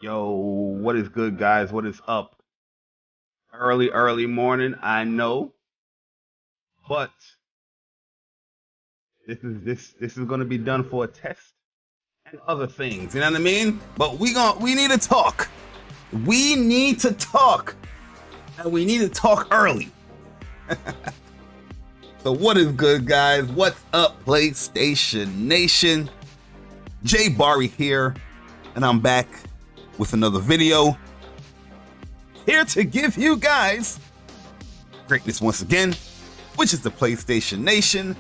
Yo, what is good, guys? What is up? Early morning, I know, but this is gonna be done for a test and other things. You know what I mean? But we need to talk. We need to talk, and we need to talk early. So what is good, guys? What's up, PlayStation Nation? Jay Barry here, and I'm back with another video. Here to give you guys greatness once again, which is the PlayStation Nation,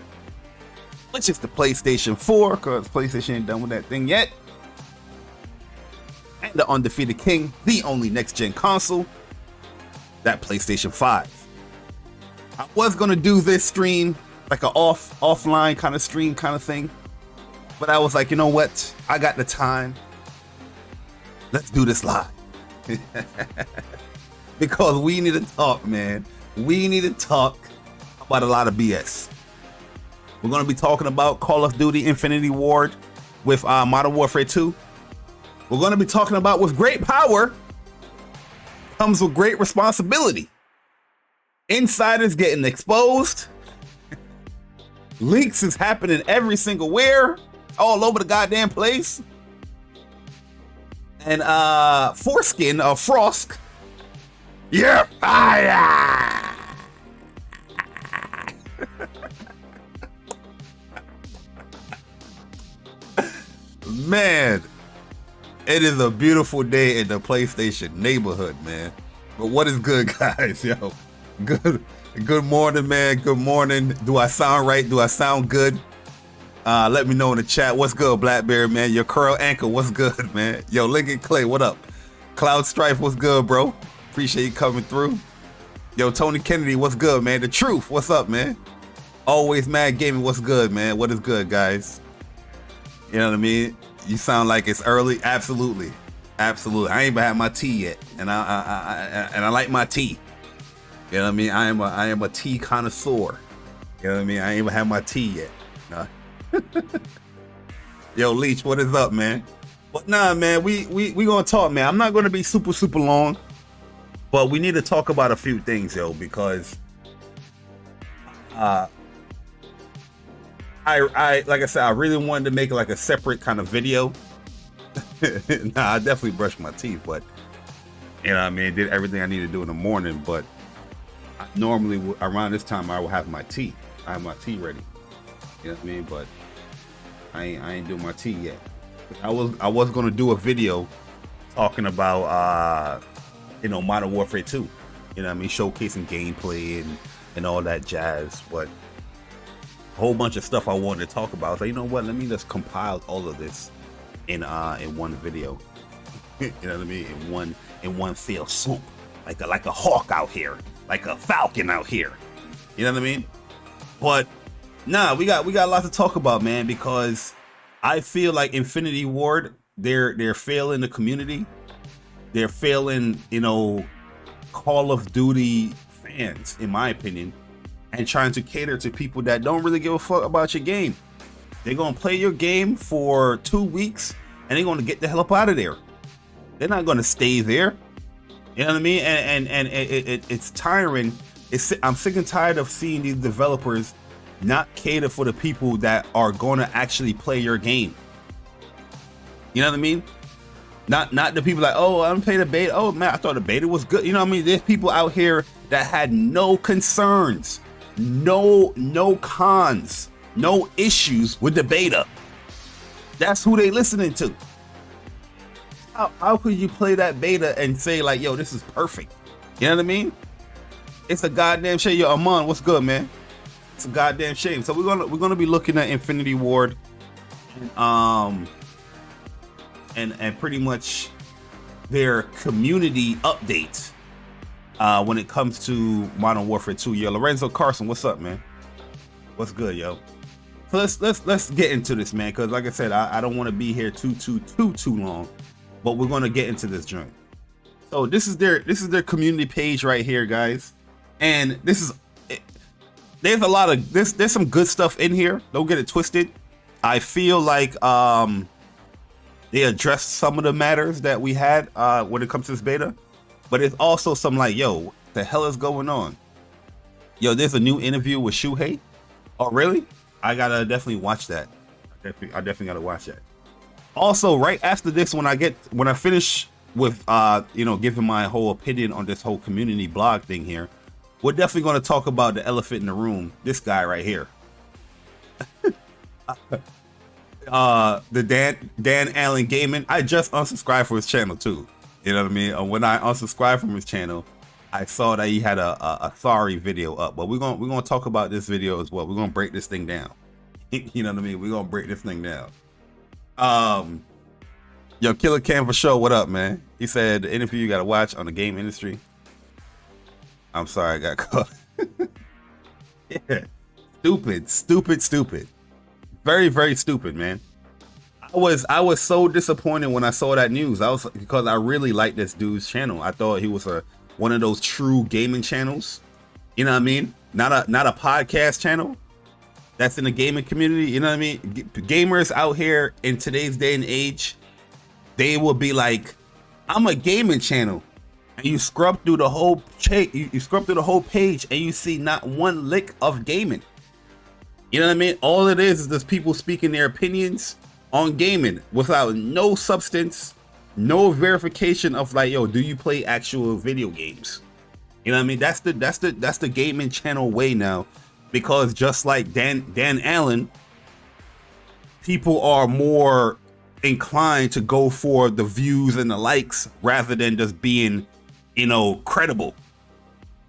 which is the PlayStation 4, because PlayStation ain't done with that thing yet, and the undefeated king, the only next-gen console, that PlayStation 5. I was gonna do this stream like an offline kind of stream kind of thing, but I was like, you know what? I got the time. Let's do this live. Because we need to talk, man. We need to talk about a lot of BS. We're going to be talking about Call of Duty Infinity Ward with Modern Warfare 2. We're going to be talking about with great power comes with great responsibility. Insiders getting exposed. Leaks is happening every single where, all over the goddamn place. And Foreskin or Frosk. Yeah, fire! Man, it is a beautiful day in the PlayStation neighborhood, man. But what is good, guys? Yo, good morning, man. Good morning. Do I sound right? Do I sound good? Let me know in the chat. What's good, Blackberry, man? Your curl anchor, what's good, man? Yo, Lincoln Clay, what up? Cloud Strife, what's good, bro? Appreciate you coming through. Yo, Tony Kennedy, what's good, man? The Truth, what's up, man? Always Mad Gaming, what's good, man? What is good, guys? You know what I mean? You sound like it's early. Absolutely, absolutely. I ain't even had my tea yet, and I like my tea. You know what I mean? I am a tea connoisseur. You know what I mean? I ain't even had my tea yet. Nah. Yo, Leech, what is up, man? But nah, man, we gonna talk, man. I'm not gonna be super long. But we need to talk about a few things, yo, because I like I said, I really wanted to make like a separate kind of video. Nah, I definitely brushed my teeth, but you know what I mean, did everything I need to do in the morning. But normally around this time I will have my tea. I have my tea ready. You know what I mean? But I ain't doing my tea yet. I was gonna do a video talking about you know, Modern Warfare 2, you know what I mean, showcasing gameplay and all that jazz, but a whole bunch of stuff I wanted to talk about. So you know what, let me just compile all of this in one video. You know what I mean, in one fell swoop, like a hawk out here, like a falcon out here. You know what I mean? But nah, we got a lot to talk about, man, because I feel like Infinity Ward, they're failing the community. They're failing, you know, Call of Duty fans, in my opinion, and trying to cater to people that don't really give a fuck about your game. They're gonna play your game for 2 weeks and they're gonna get the hell up out of there. They're not gonna stay there. You know what I mean? And it's tiring. I'm sick and tired of seeing these developers not cater for the people that are gonna actually play your game. You know what I mean? Not the people like, oh, I don't play the beta. Oh man, I thought the beta was good. You know what I mean? There's people out here that had no concerns, no cons, no issues with the beta. That's who they listening to. How could you play that beta and say like, yo, this is perfect? You know what I mean? It's a goddamn shame. Yo, Amon, what's good, man? It's a goddamn shame. So we're gonna be looking at Infinity Ward, and pretty much their community updates when it comes to Modern Warfare 2. Yo, Lorenzo Carson, what's up, man? What's good, yo? So let's get into this, man, because like I said, I don't want to be here too long, but we're gonna get into this joint. So this is their community page right here, guys, and there's a lot of there's some good stuff in here. Don't get it twisted. I feel like they addressed some of the matters that we had when it comes to this beta, but it's also some like, yo, what the hell is going on? Yo, there's a new interview with Shuhei. Oh, really? I gotta definitely watch that. I definitely gotta watch that. Also, right after this, when I finish with you know, giving my whole opinion on this whole community blog thing here, we're definitely going to talk about the elephant in the room. This guy right here, the Dan Allen Gaming. I just unsubscribed from his channel too. You know what I mean? When I unsubscribed from his channel, I saw that he had a sorry video up. But we're gonna talk about this video as well. We're gonna break this thing down. You know what I mean? We're gonna break this thing down. Yo, Killer Cam for sure. What up, man? He said the interview you gotta watch on the game industry. I'm sorry, I got caught. Yeah, stupid. Very stupid, man. I was so disappointed when I saw that news. Because I really like this dude's channel. I thought he was one of those true gaming channels. You know what I mean? Not a podcast channel that's in the gaming community. You know what I mean? Gamers out here in today's day and age, they will be like, I'm a gaming channel. And you scrub through the whole you scrub through the whole page and you see not one lick of gaming. You know what I mean? All it is just people speaking their opinions on gaming without no substance, no verification of like, yo, do you play actual video games? You know what I mean? That's the gaming channel way now, because just like Dan Allen, people are more inclined to go for the views and the likes rather than just being, you know, credible,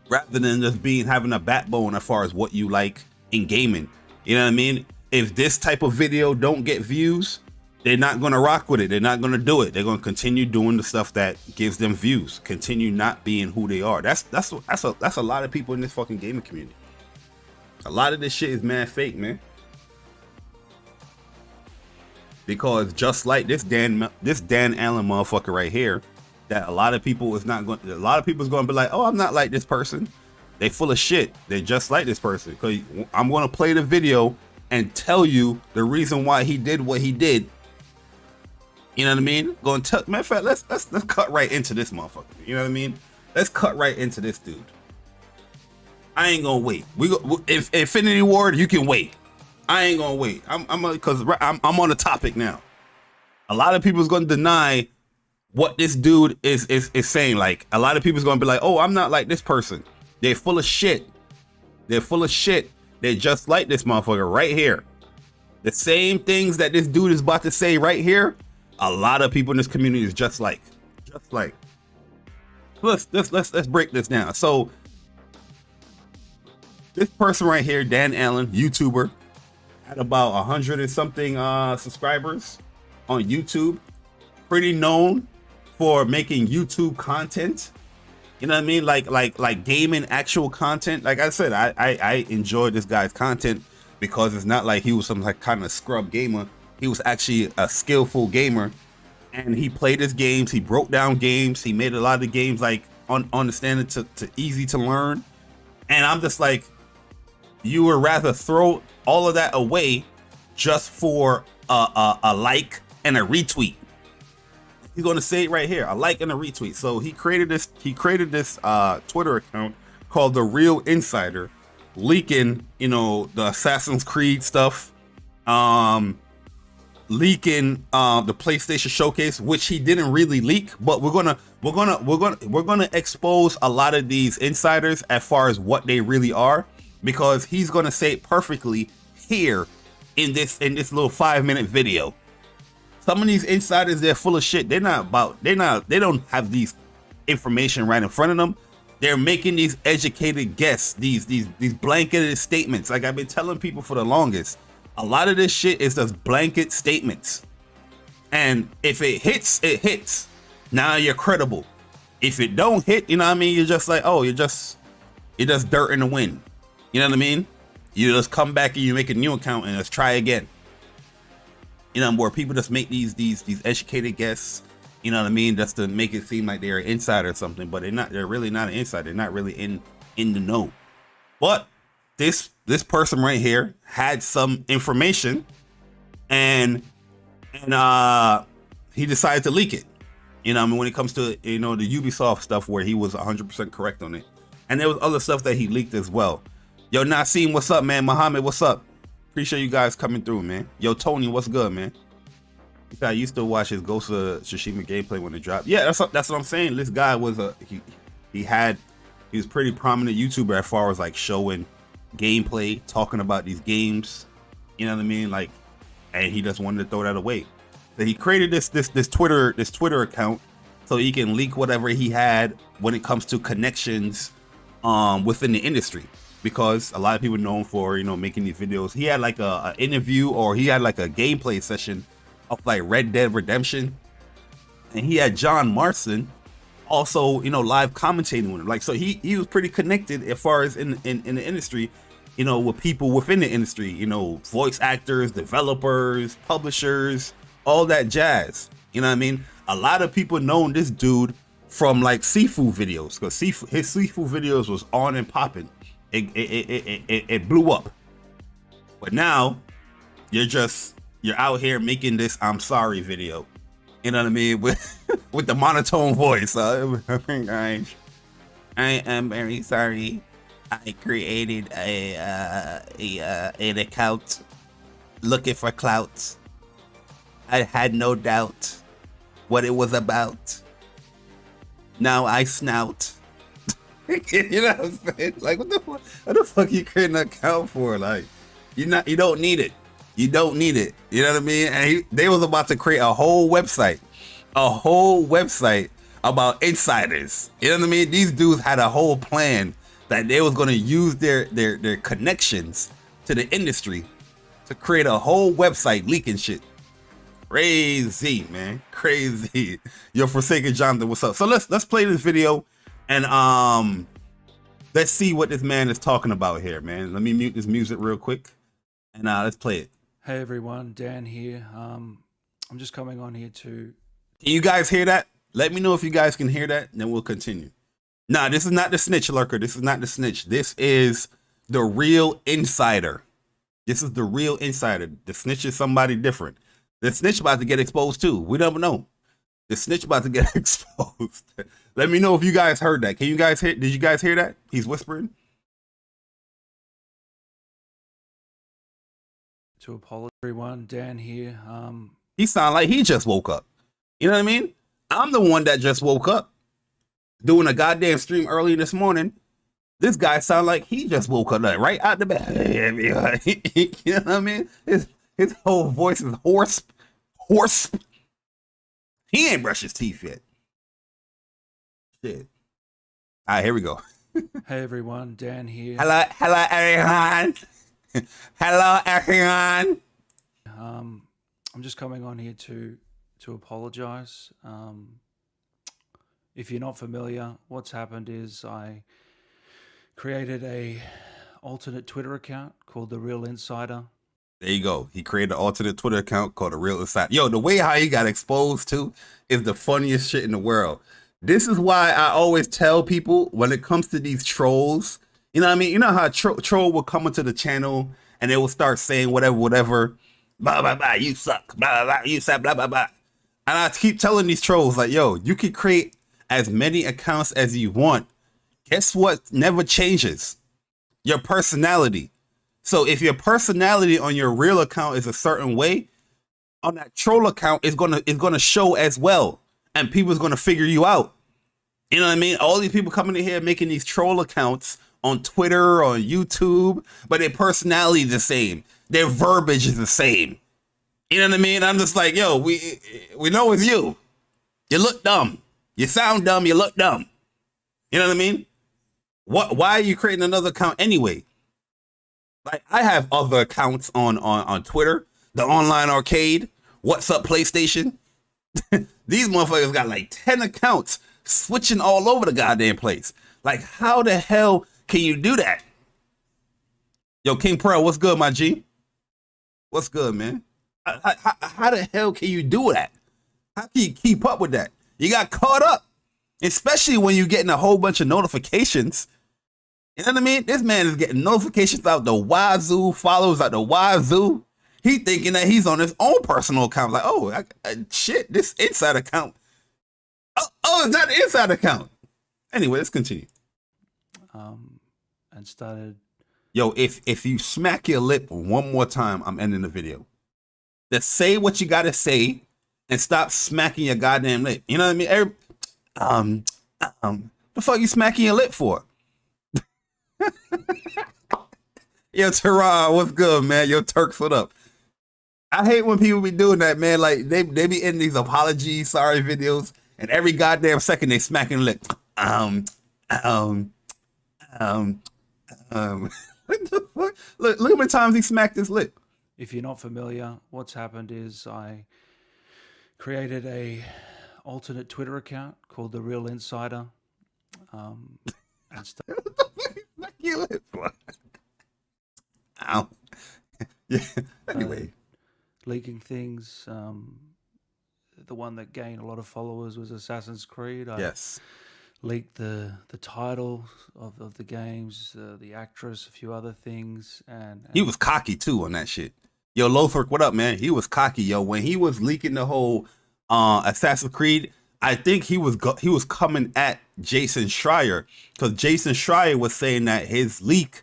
rather than just having a backbone as far as what you like in gaming. You know what I mean? If this type of video don't get views, they're not going to rock with it. They're not going to do it. They're going to continue doing the stuff that gives them views, continue not being who they are. That's a lot of people in this fucking gaming community. A lot of this shit is mad fake, man. Because just like this Dan Allen motherfucker right here, that a lot of people is going to be like, oh, I'm not like this person. They full of shit. They're just like this person. Because I'm going to play the video and tell you the reason why he did what he did. You know what I mean? Going to matter of fact, let's cut right into this motherfucker. You know what I mean? Let's cut right into this dude. I ain't gonna wait. If Infinity Ward, you can wait. I ain't gonna wait. I'm on the topic now. A lot of people's gonna deny what this dude is saying. Like, a lot of people's gonna be like, oh, I'm not like this person. They're full of shit. They're full of shit. They're just like this motherfucker right here. The same things that this dude is about to say right here, a lot of people in this community is just like. Let's break this down. So this person right here, Dan Allen, YouTuber, had about 100 and something subscribers on YouTube. Pretty known for making YouTube content. You know what I mean? Like gaming actual content. Like I said, I enjoyed this guy's content because it's not like he was some like kind of scrub gamer. He was actually a skillful gamer, and he played his games. He broke down games. He made a lot of the games like understanding to easy to learn. And I'm just like, you would rather throw all of that away just for a like and a retweet. He's gonna say it right here, a like and a retweet. So he created this Twitter account called The Real Insider, leaking, you know, the Assassin's Creed stuff, leaking the PlayStation Showcase, which he didn't really leak, but we're gonna expose a lot of these insiders as far as what they really are, because he's gonna say it perfectly here in this little 5-minute video. Some of these insiders, they're full of shit. They don't have these information right in front of them. They're making these educated guesses, these blanketed statements. Like I've been telling people for the longest, a lot of this shit is just blanket statements. And if it hits, it hits. Now you're credible. If it don't hit, you know what I mean? You're just like, oh, you're just dirt in the wind. You know what I mean? You just come back and you make a new account and just try again. You know, where people just make these educated guesses, you know what I mean, just to make it seem like they're an insider or something, but they're really not an insider. They're not really in the know. But this person right here had some information, and he decided to leak it. You know, I mean, when it comes to, you know, the Ubisoft stuff where he was 100% correct on it. And there was other stuff that he leaked as well. Yo, Naseem, what's up, man? Muhammad, what's up? Appreciate you guys coming through, man. Yo, Tony, what's good, man? I used to watch his Ghost of Tsushima gameplay when it dropped. Yeah, that's what I'm saying. This guy was he was pretty prominent YouTuber as far as like showing gameplay, talking about these games. You know what I mean? Like, and he just wanted to throw that away. So he created this Twitter account so he can leak whatever he had when it comes to connections within the industry, because a lot of people know him for, you know, making these videos. He had like a interview, or he had like a gameplay session of like Red Dead Redemption, and he had John Marston also, you know, live commentating with him. Like, so he was pretty connected as far as in the industry, you know, with people within the industry, you know, voice actors, developers, publishers, all that jazz. You know what I mean? A lot of people known this dude from like seafood videos, because his seafood videos was on and popping. It blew up. But now you're out here making this I'm sorry video. You know what I mean? With the monotone voice. I am very sorry. I created an account looking for clout. I had no doubt what it was about. Now I snout. You know what I'm saying? Like, what the fuck you creating an account for? Like, you don't need it. You don't need it. You know what I mean? And they was about to create a whole website about insiders. You know what I mean? These dudes had a whole plan that they was going to use their connections to the industry to create a whole website leaking shit. Crazy, man. Crazy. Yo, Forsaken Jonathan, what's up? So let's play this video and let's see what this man is talking about here, man. Let me mute this music real quick and let's play it. Hey everyone, Dan here. I'm just coming on here to... Can you guys hear that? Let me know if you guys can hear that, and then we'll continue. Nah, this is not the snitch, lurker. This is not the snitch. This is the real insider. This is the real insider. The snitch is somebody different. The snitch about to get exposed too. We never know. The snitch about to get exposed. Let me know if you guys heard that. Can you guys hear? Did you guys hear that? He's whispering. To apologize, everyone. Dan here. He sound like he just woke up. You know what I mean? I'm the one that just woke up doing a goddamn stream early this morning. This guy sound like he just woke up, like, right out the bed. You know what I mean? His whole voice is hoarse. He ain't brushed his teeth yet. Shit. All right, here we go. Hey everyone, Dan here. Hello everyone. Hello everyone. I'm just coming on here to apologize. If you're not familiar, what's happened is I created a alternate Twitter account called The Real Insider. There you go. He created an alternate Twitter account called The Real Insider. Yo, the way how he got exposed to is the funniest shit in the world. This is why I always tell people when it comes to these trolls, you know what I mean? You know how a troll will come into the channel and they will start saying whatever, blah, blah, blah, you suck, blah, blah, blah, you suck, blah, blah, blah. And I keep telling these trolls, like, yo, you can create as many accounts as you want. Guess what never changes? Your personality. So if your personality on your real account is a certain way, on that troll account is gonna show as well. And people's gonna figure you out. You know what I mean? All these people coming in here making these troll accounts on Twitter, on YouTube, but their personality is the same. Their verbiage is the same. You know what I mean? I'm just like, yo, we know it's you. You look dumb. You sound dumb. You look dumb. You know what I mean? Why are you creating another account anyway? Like, I have other accounts on Twitter, the online arcade, What's Up PlayStation. These motherfuckers got like 10 accounts switching all over the goddamn place. Like, how the hell can you do that? Yo, King Pearl, what's good, my G? What's good, man? How the hell can you do that? How can you keep up with that? You got caught up, especially when you're getting a whole bunch of notifications. You know what I mean? This man is getting notifications out the wazoo, followers out the wazoo. He thinking that he's on his own personal account. Like, oh, shit, this inside account. Oh, it's not the inside account. Anyway, let's continue. And started. Yo, if you smack your lip one more time, I'm ending the video. Just say what you gotta say and stop smacking your goddamn lip. You know what I mean? The fuck you smacking your lip for? Yo, Tehran, what's good, man? Yo, Turks, what up? I hate when people be doing that, man. Like they be in these apology, sorry videos, and every goddamn second they smacking the lip. What the fuck? Look how many times he smacked his lip. If you're not familiar, what's happened is I created a alternate Twitter account called The Real Insider. And Smack your lip. Ow. Yeah. Anyway, leaking things. The one that gained a lot of followers was Assassin's Creed. yes. Leaked the title of the games, the actress, a few other things, and He was cocky too on that shit. Yo, Lothric, what up, man? He was cocky, yo. When he was leaking the whole Assassin's Creed, I think he was coming at Jason Schreier, because Jason Schreier was saying that his leak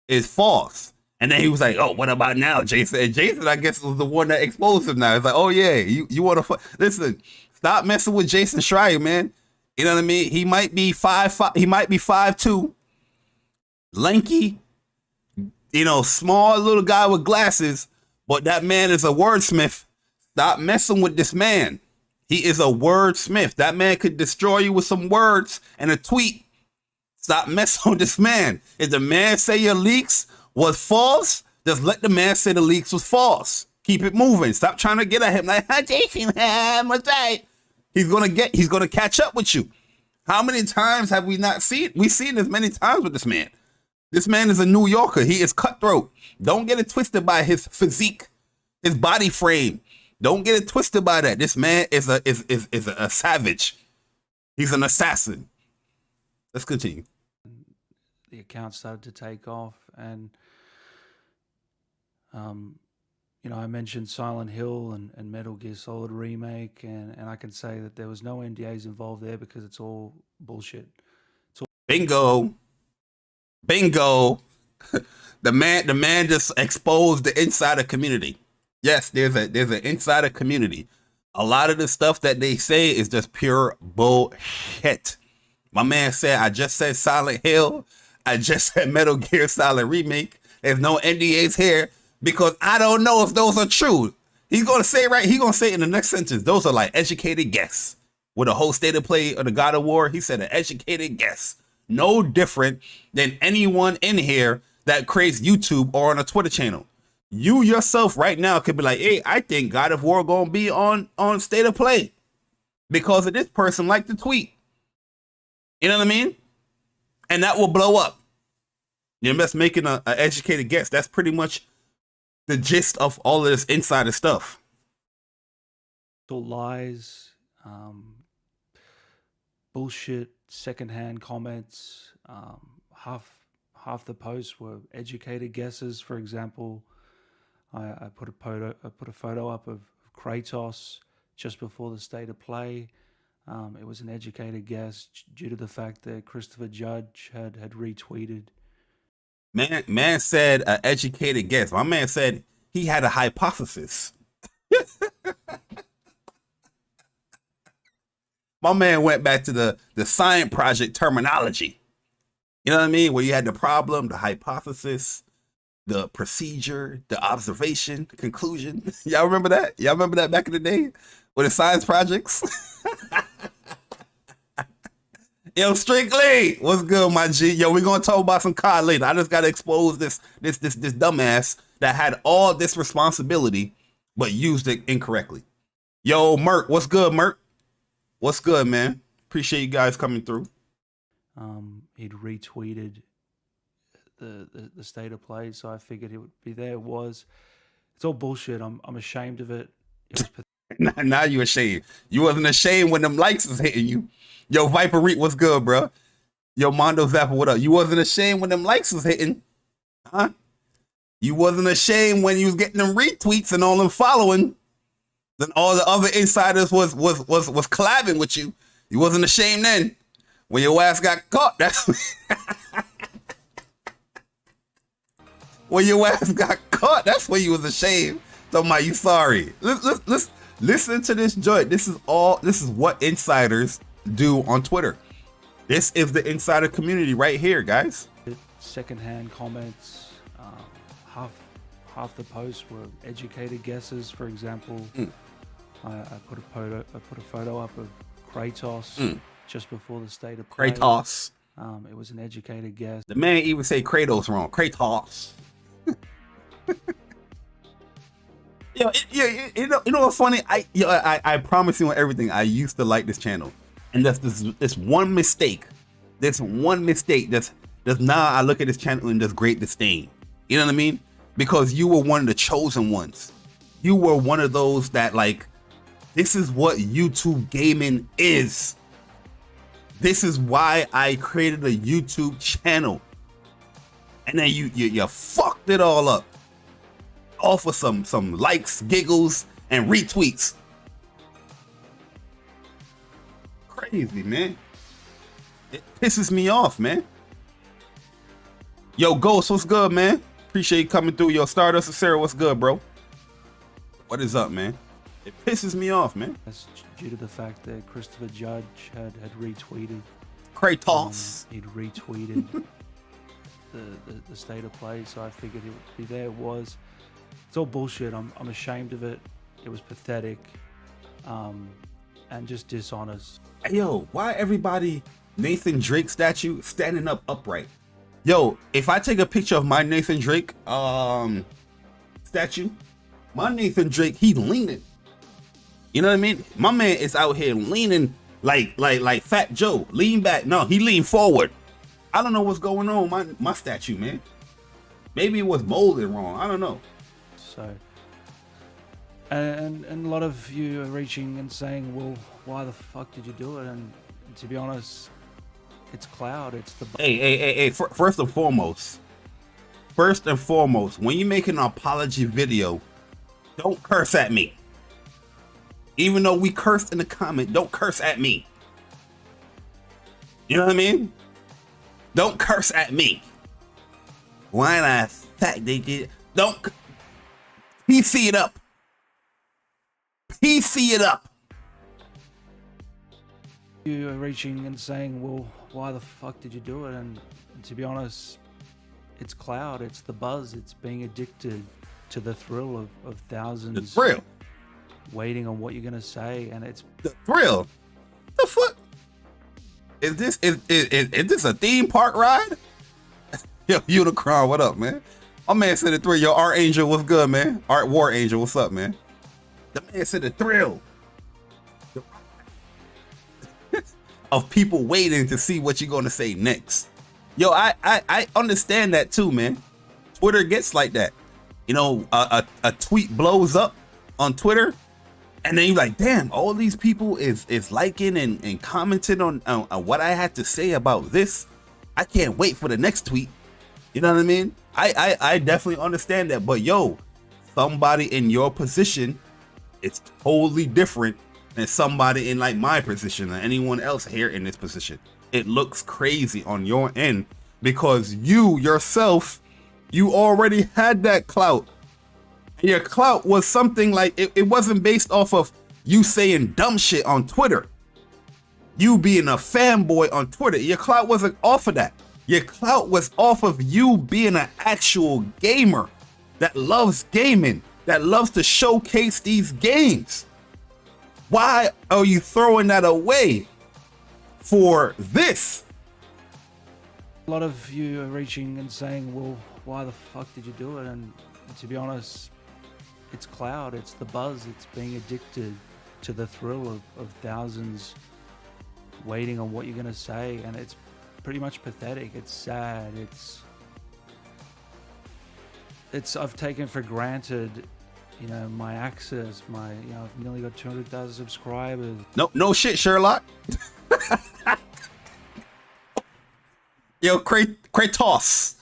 is false. And then he was like, oh, what about now, Jason? And Jason, I guess, was the one that exposed him now. It's like, oh, yeah, you want to... Listen, stop messing with Jason Schreier, man. You know what I mean? He might be 5'5", he might be 5'2", lanky, you know, small little guy with glasses, but that man is a wordsmith. Stop messing with this man. He is a wordsmith. That man could destroy you with some words and a tweet. Stop messing with this man. If the man say your leaks was false, just let the man say the leaks was false. Keep it moving. Stop trying to get at him like, Jason, what's that? He's gonna catch up with you. How many times have we not seen? We've seen this many times with this man. This man is a New Yorker. He is cutthroat. Don't get it twisted by his physique, his body frame. Don't get it twisted by that. This man is a savage. He's an assassin. Let's continue. the account started to take off, and you know, I mentioned Silent Hill and Metal Gear Solid Remake, and I can say that there was no NDAs involved there because it's all bullshit. Bingo. Bingo. The man just exposed the insider community. Yes, there's an insider community. A lot of the stuff that they say is just pure bullshit. My man said, I just said Silent Hill. I just said Metal Gear Solid Remake. There's no NDAs here because I don't know if those are true. He's going to say he's going to say in the next sentence, those are like educated guess. With a whole state of play of the God of War, he said an educated guess. No different than anyone in here that creates YouTube or on a Twitter channel. You yourself right now could be like, hey, I think God of War gonna be on state of play because of this person like to tweet. You know what I mean? And that will blow up. You're just making an educated guess. That's pretty much the gist of all of this insider stuff. So lies, bullshit, secondhand comments. Half the posts were educated guesses. For example, I put a photo up of Kratos just before the state of play. It was an educated guess due to the fact that Christopher Judge had retweeted. Man said an educated guess. My man said he had a hypothesis. My man went back to the science project terminology. You know what I mean? Where you had the problem, the hypothesis, the procedure, the observation, the conclusion. Y'all remember that? Y'all remember that back in the day with the science projects? Yo, Strictly, what's good, my G? Yo, we're gonna talk about some COD later. I just gotta expose this dumbass that had all this responsibility but used it incorrectly. Yo, Merc, what's good, Merc? What's good, man? Appreciate you guys coming through. He'd retweeted the state of play, so I figured it would be there. It was. It's all bullshit. I'm ashamed of it. It was now you ashamed. You wasn't ashamed when them likes was hitting you. Yo, Viper Reap, what's good, bro? Yo, Mondo Zappa, what up? You wasn't ashamed when them likes was hitting, huh? You wasn't ashamed when you was getting them retweets and all them following. Then all the other insiders was collabing with you. You wasn't ashamed then. When your ass got caught, that's when your ass got caught. That's when you was ashamed. So my, you sorry. Listen to this joint. This is what insiders do on Twitter. This is the insider community right here, guys. Secondhand comments. Half the posts were educated guesses. For example, I put a photo up of Kratos just before the state of play. Kratos. It was an educated guess. The man even say Kratos wrong. Kratos. You know what's funny? I promise you on everything. I used to like this channel, and that's this one mistake. This one mistake. That's now I look at this channel and there's great disdain. You know what I mean? Because you were one of the chosen ones. You were one of those that like, this is what YouTube gaming is. This is why I created a YouTube channel. And then you fucked it all up. All for some likes, giggles, and retweets. Crazy, man. It pisses me off, man. Yo, Ghost, what's good, man? Appreciate you coming through. Yo, Stardust and Sarah, what's good, bro? What is up, man? It pisses me off, man. That's due to the fact that Christopher Judge had retweeted. Kratos. He'd retweeted the state of play, so I figured it would be there. It was. It's all bullshit. I'm ashamed of it. It was pathetic, and just dishonest. Hey, yo, why everybody Nathan Drake statue standing up upright? Yo, if I take a picture of my Nathan Drake statue, my Nathan Drake, he leaning. You know what I mean? My man is out here leaning like Fat Joe. Lean back. No, he leaned forward. I don't know what's going on with my statue, man. Maybe it was molded wrong. I don't know. So, and a lot of you are reaching and saying, well, why the fuck did you do it? And to be honest, it's cloud. It's the... Hey. First and foremost, when you make an apology video, don't curse at me. Even though we cursed in the comment, don't curse at me. You know what I mean? Don't curse at me. Why the fact they did? Don't PC it up. PC it up. You are reaching and saying, well, why the fuck did you do it? And to be honest, it's cloud. It's the buzz. It's being addicted to the thrill of thousands. The thrill. Waiting on what you're gonna say, and it's the thrill. The fuck is this? Is this a theme park ride? Yo, Unicron, what up, man? My man said the thrill. Yo, Art Angel, what's good, man? Art War Angel, what's up, man? The man said the thrill of people waiting to see what you're gonna say next. Yo, I understand that too, man. Twitter gets like that. You know, a tweet blows up on Twitter, and then you're like, damn, all these people is liking and commenting on what I had to say about this. I can't wait for the next tweet. You know what I mean? I definitely understand that. But yo, somebody in your position, it's totally different than somebody in like my position or anyone else here in this position. It looks crazy on your end because you yourself, you already had that clout. Your clout was something like, it wasn't based off of you saying dumb shit on Twitter. You being a fanboy on Twitter. Your clout wasn't off of that. Your clout was off of you being an actual gamer that loves gaming, that loves to showcase these games. Why are you throwing that away for this? a lot of you are reaching and saying, well, why the fuck did you do it? And to be honest, it's cloud, it's the buzz, it's being addicted to the thrill of thousands waiting on what you're going to say, and it's pretty much pathetic. It's sad. It's I've taken for granted, you know, my access, I've nearly got 200,000 subscribers. No shit, Sherlock. Yo, Kratos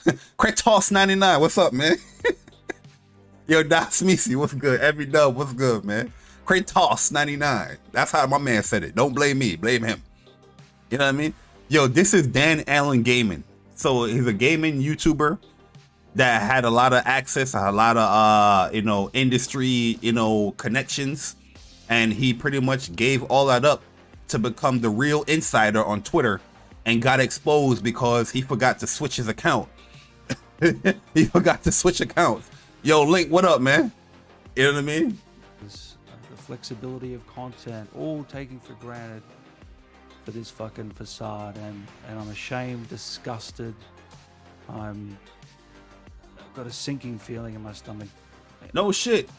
99, what's up, man? Yo, Das Misi, what's good? Every dub, what's good, man? Kratos 99. That's how my man said it. Don't blame me, blame him. You know what I mean? Yo, this is Dan Allen Gaming. So he's a gaming YouTuber that had a lot of access, a lot of industry, connections, and he pretty much gave all that up to become the real insider on Twitter, and got exposed because he forgot to switch his account. He forgot to switch accounts. Yo, Link, what up, man? You know what I mean? The flexibility of content, all taken for granted for this fucking facade, and I'm ashamed, disgusted. I've got a sinking feeling in my stomach. No shit.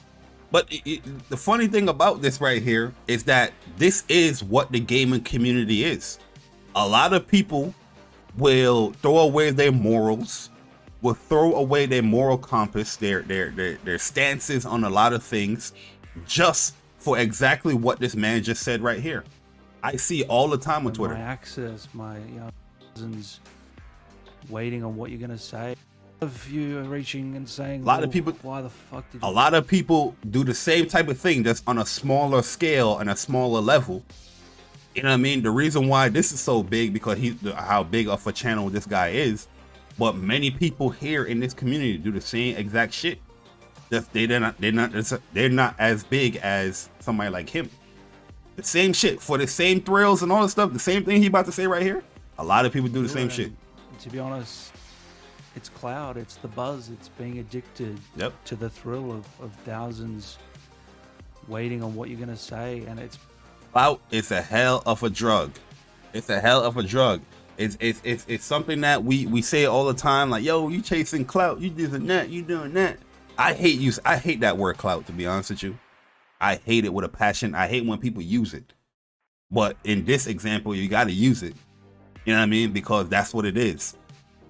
But the funny thing about this right here is that this is what the gaming community is. A lot of people will throw away their morals, will throw away their moral compass, their stances on a lot of things, just for exactly what this man just said right here. I see all the time on Twitter. My access, my cousins waiting on what you're gonna say. Of you reaching and saying, a lot of people, why the fuck did you? A lot of people do the same type of thing, just on a smaller scale and a smaller level. You know what I mean? The reason why this is so big because how big of a channel this guy is. But many people here in this community do the same exact shit. They're not as big as somebody like him. The same shit for the same thrills and all this stuff. The same thing he about to say right here. A lot of people do the same shit. To be honest, it's cloud. It's the buzz. It's being addicted to the thrill of thousands waiting on what you're gonna say, and it's clout. It's a hell of a drug. It's a hell of a drug. It's something that we say all the time. Like, yo, you chasing clout. You doing that. You doing that. I hate that word clout. To be honest with you. I hate it with a passion. I hate when people use it. But in this example, you got to use it. You know what I mean? Because that's what it is.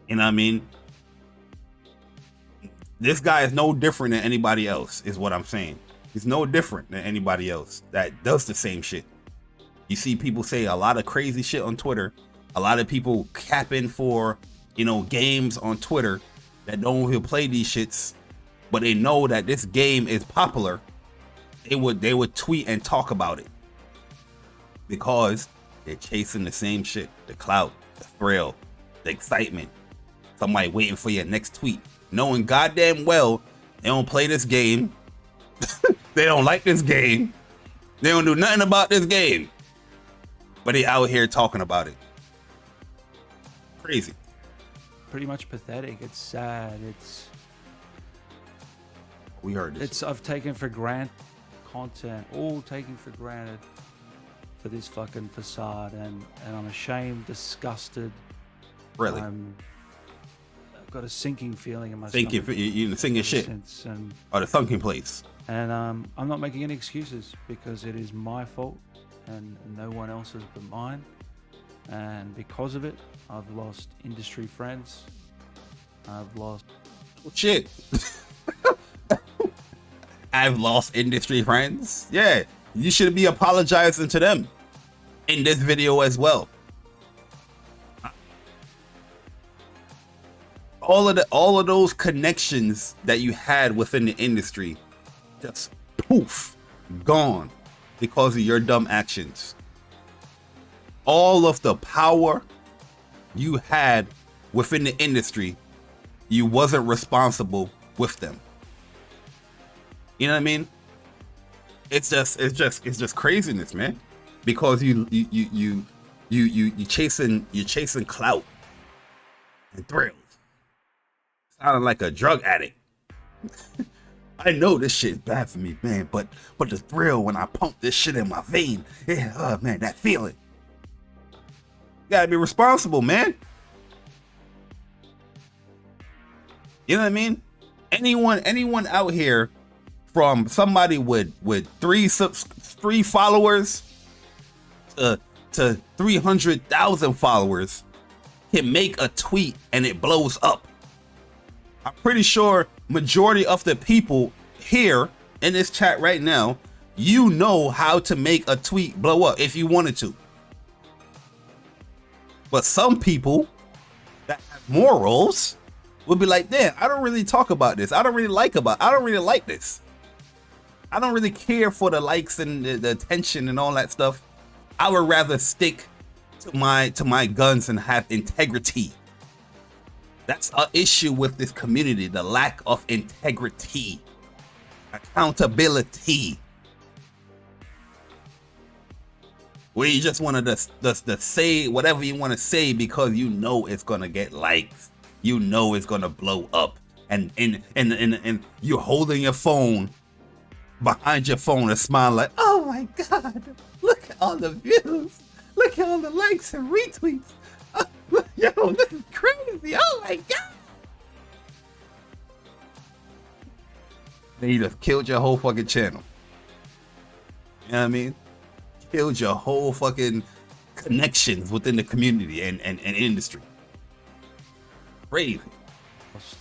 You know what I mean? This guy is no different than anybody else, is what I'm saying. He's no different than anybody else that does the same shit. You see people say a lot of crazy shit on Twitter. A lot of people capping for, games on Twitter that don't even play these shits. But they know that this game is popular. They would tweet and talk about it because they're chasing the same shit, the clout, the thrill, the excitement, somebody waiting for your next tweet, knowing goddamn well they don't play this game. They don't like this game. They don't do nothing about this game, but they out here talking about it. Crazy. Pretty much pathetic. It's sad. We heard this. I've taken for granted content, all taken for granted for this fucking facade, and I'm ashamed, disgusted. Really? I've got a sinking feeling in my stomach. You singing shit. Or the sunken place. And I'm not making any excuses because it is my fault and no one else's but mine. And because of it, I've lost industry friends. I've lost shit. I've lost industry friends. Yeah, you should be apologizing to them in this video as well. All of those connections that you had within the industry, just poof, gone because of your dumb actions. All of the power you had within the industry, you wasn't responsible with them. You know what I mean? It's just craziness, man. Because you chasing clout and thrills. Sounding like a drug addict. I know this shit's bad for me, man, but the thrill when I pump this shit in my vein, yeah, oh man, that feeling. You gotta be responsible, man. You know what I mean? Anyone out here, from somebody with 3 followers to 300,000 followers, can make a tweet and it blows up. I'm pretty sure majority of the people here in this chat right now, you know how to make a tweet blow up if you wanted to. But some people that have morals would be like, damn, I don't really talk about this. I don't really like this. I don't really care for the likes and the attention and all that stuff. I would rather stick to my guns and have integrity. That's an issue with this community, the lack of integrity, accountability. Where you just want to say whatever you want to say because you know it's gonna get likes, you know it's gonna blow up, and you're holding your phone behind your phone and smile like, oh my god, look at all the views, look at all the likes and retweets. Oh, yo, this is crazy. Oh my god. Then you just killed your whole fucking channel. You know what I mean? Killed your whole fucking connections within the community and industry. Crazy. Lost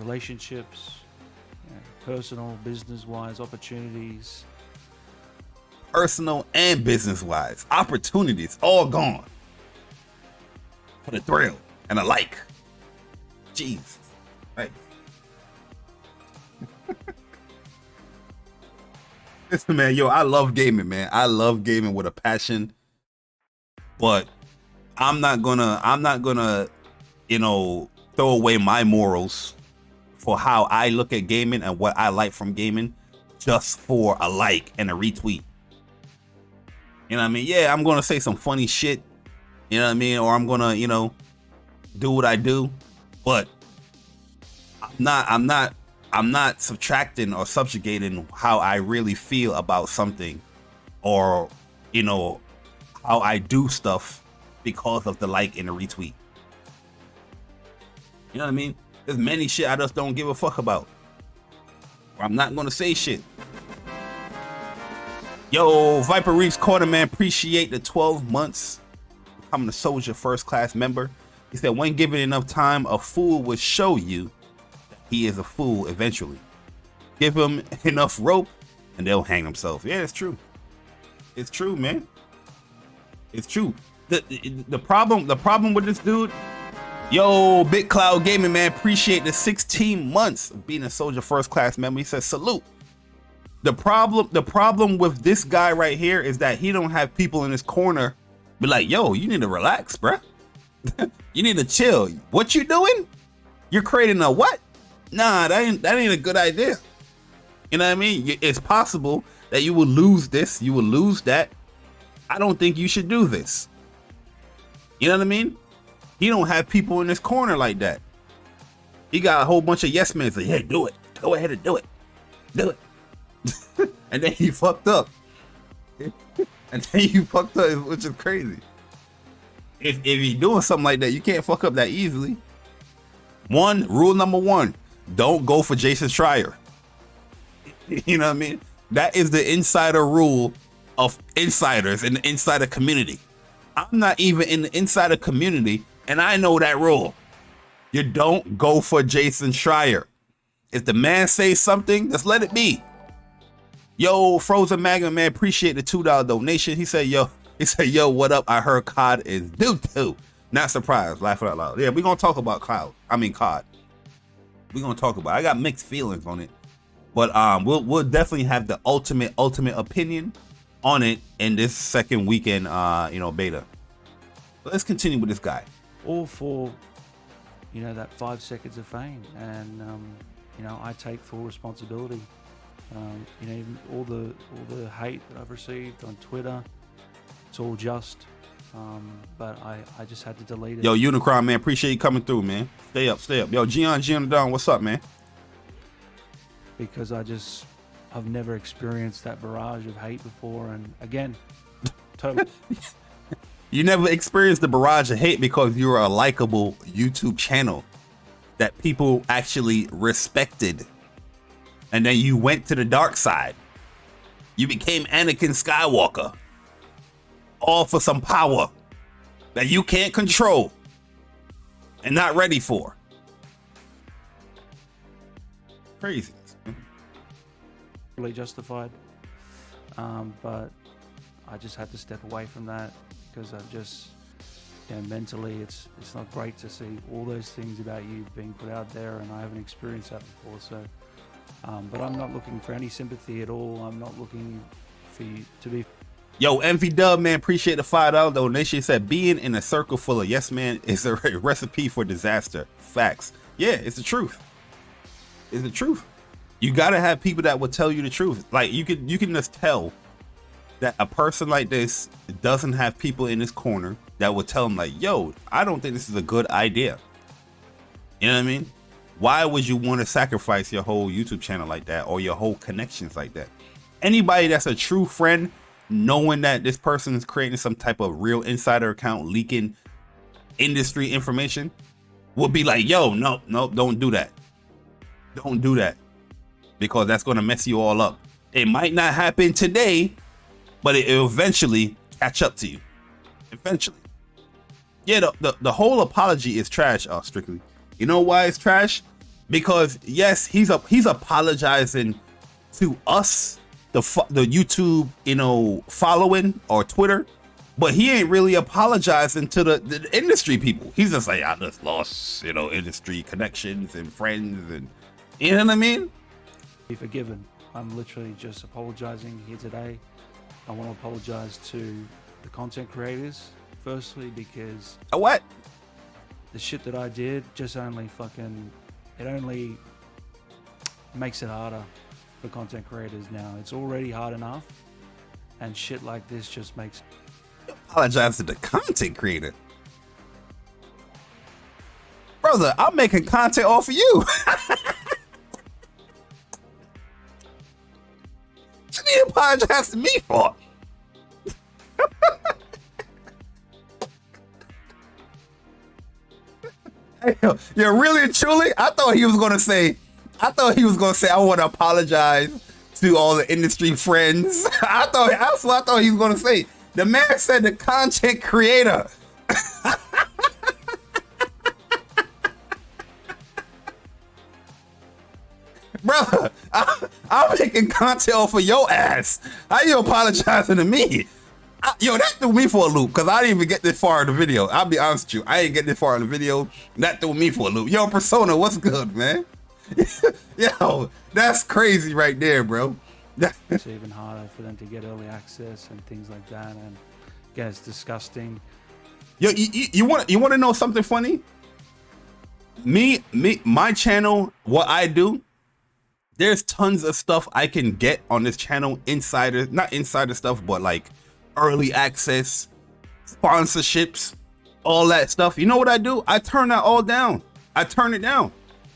relationships, personal, business-wise, opportunities. Personal and business-wise. Opportunities all gone. For the thrill and a like. Jesus. Right. Listen, man, yo, I love gaming, man. I love gaming with a passion. But I'm not gonna, you know, throw away my morals for how I look at gaming and what I like from gaming just for a like and a retweet. You know what I mean? Yeah, I'm gonna say some funny shit. You know what I mean? Or I'm gonna, you know, do what I do. But I'm not subtracting or subjugating how I really feel about something, or, you know, how I do stuff because of the like and the retweet. You know what I mean? There's many shit I just don't give a fuck about. Or I'm not gonna say shit. Yo, Viper Reefs Quarter, man, appreciate the 12 months. Becoming a Soldier First Class member. He said, when given enough time, a fool will show you that he is a fool eventually. Give him enough rope and they'll hang themselves. Yeah, it's true. It's true, man. It's true. The problem with this dude, yo, Big Cloud Gaming, man, appreciate the 16 months of being a Soldier First Class member. He says, salute. The problem with this guy right here is that he don't have people in his corner be like, yo, you need to relax, bruh. You need to chill. What you doing? You're creating a what? Nah, that ain't a good idea. You know what I mean? It's possible that you will lose this, you will lose that. I don't think you should do this. You know what I mean? He don't have people in his corner like that. He got a whole bunch of yes men like, hey, do it. Go ahead and do it. Do it. And then he fucked up. And then you fucked up, which is crazy. If you're doing something like that, you can't fuck up that easily. Rule number one, don't go for Jason Schreier. You know what I mean? That is the insider rule of insiders in the insider community. I'm not even in the insider community, and I know that rule. You don't go for Jason Schreier. If the man says something, just let it be. Yo, Frozen Magnum, man, appreciate the $2 donation. He said, yo, what up? I heard COD is due to. Not surprised, laughing out loud. Yeah, we're gonna talk about COD. We're gonna talk about it. I got mixed feelings on it. But we'll definitely have the ultimate opinion on it in this second weekend, you know, beta. But let's continue with this guy. All for, you know, that 5 seconds of fame, and you know, I take full responsibility. You know, even all the hate that I've received on Twitter, it's all just. But I just had to delete it. Yo, Unicron, man, appreciate you coming through, man. Stay up. Yo, Gian Down, what's up, man? Because I've never experienced that barrage of hate before, and again, totally. You never experienced the barrage of hate because you're a likable YouTube channel that people actually respected. And then you went to the dark side. You became Anakin Skywalker. All for some power that you can't control and not ready for. Crazy. Really justified. But I just had to step away from that because you know, mentally it's not great to see all those things about you being put out there, and I haven't experienced that before. So but I'm not looking for any sympathy at all. I'm not looking for you to be. Yo, MV Dub, man, appreciate the $5 donation. Said being in a circle full of yes man is a recipe for disaster. Facts. Yeah, it's the truth. It's the truth. You gotta have people that will tell you the truth. Like you can just tell that a person like this doesn't have people in his corner that will tell him like, yo, I don't think this is a good idea. You know what I mean? Why would you want to sacrifice your whole YouTube channel like that, or your whole connections like that? Anybody that's a true friend, knowing that this person is creating some type of real insider account, leaking industry information, would be like, yo, no, don't do that. Don't do that, because that's going to mess you all up. It might not happen today, but it will eventually catch up to you. Eventually. Yeah, the whole apology is trash, Strictly. You know why it's trash? Because yes, he's apologizing to us, the YouTube, you know, following, or Twitter, but he ain't really apologizing to the industry people. He's just like, I just lost, you know, industry connections and friends, and you know what I mean? Be forgiven. I'm literally just apologizing here today. I want to apologize to the content creators, firstly, because what? The shit that I did just only makes it harder for content creators now. It's already hard enough, and shit like this just makes. Apologize to the content creator. Brother, I'm making content off of you. What you need to apologize to me for? Yeah, really and truly, I thought he was gonna say, I want to apologize to all the industry friends. That's what I thought he was gonna say. The man said the content creator. Brother, I'm making content off of your ass. How you apologizing to me? Yo, that threw me for a loop, because I didn't even get this far in the video. I'll be honest with you. I didn't get this far in the video. That threw me for a loop. Yo, Persona, what's good, man? Yo, that's crazy right there, bro. It's even harder for them to get early access and things like that, and yeah, it's disgusting. Yo, you want to know something funny? My channel, what I do, there's tons of stuff I can get on this channel, not insider stuff, but like early access, sponsorships, all that stuff. You know what I do? I turn that all down. I turn it down.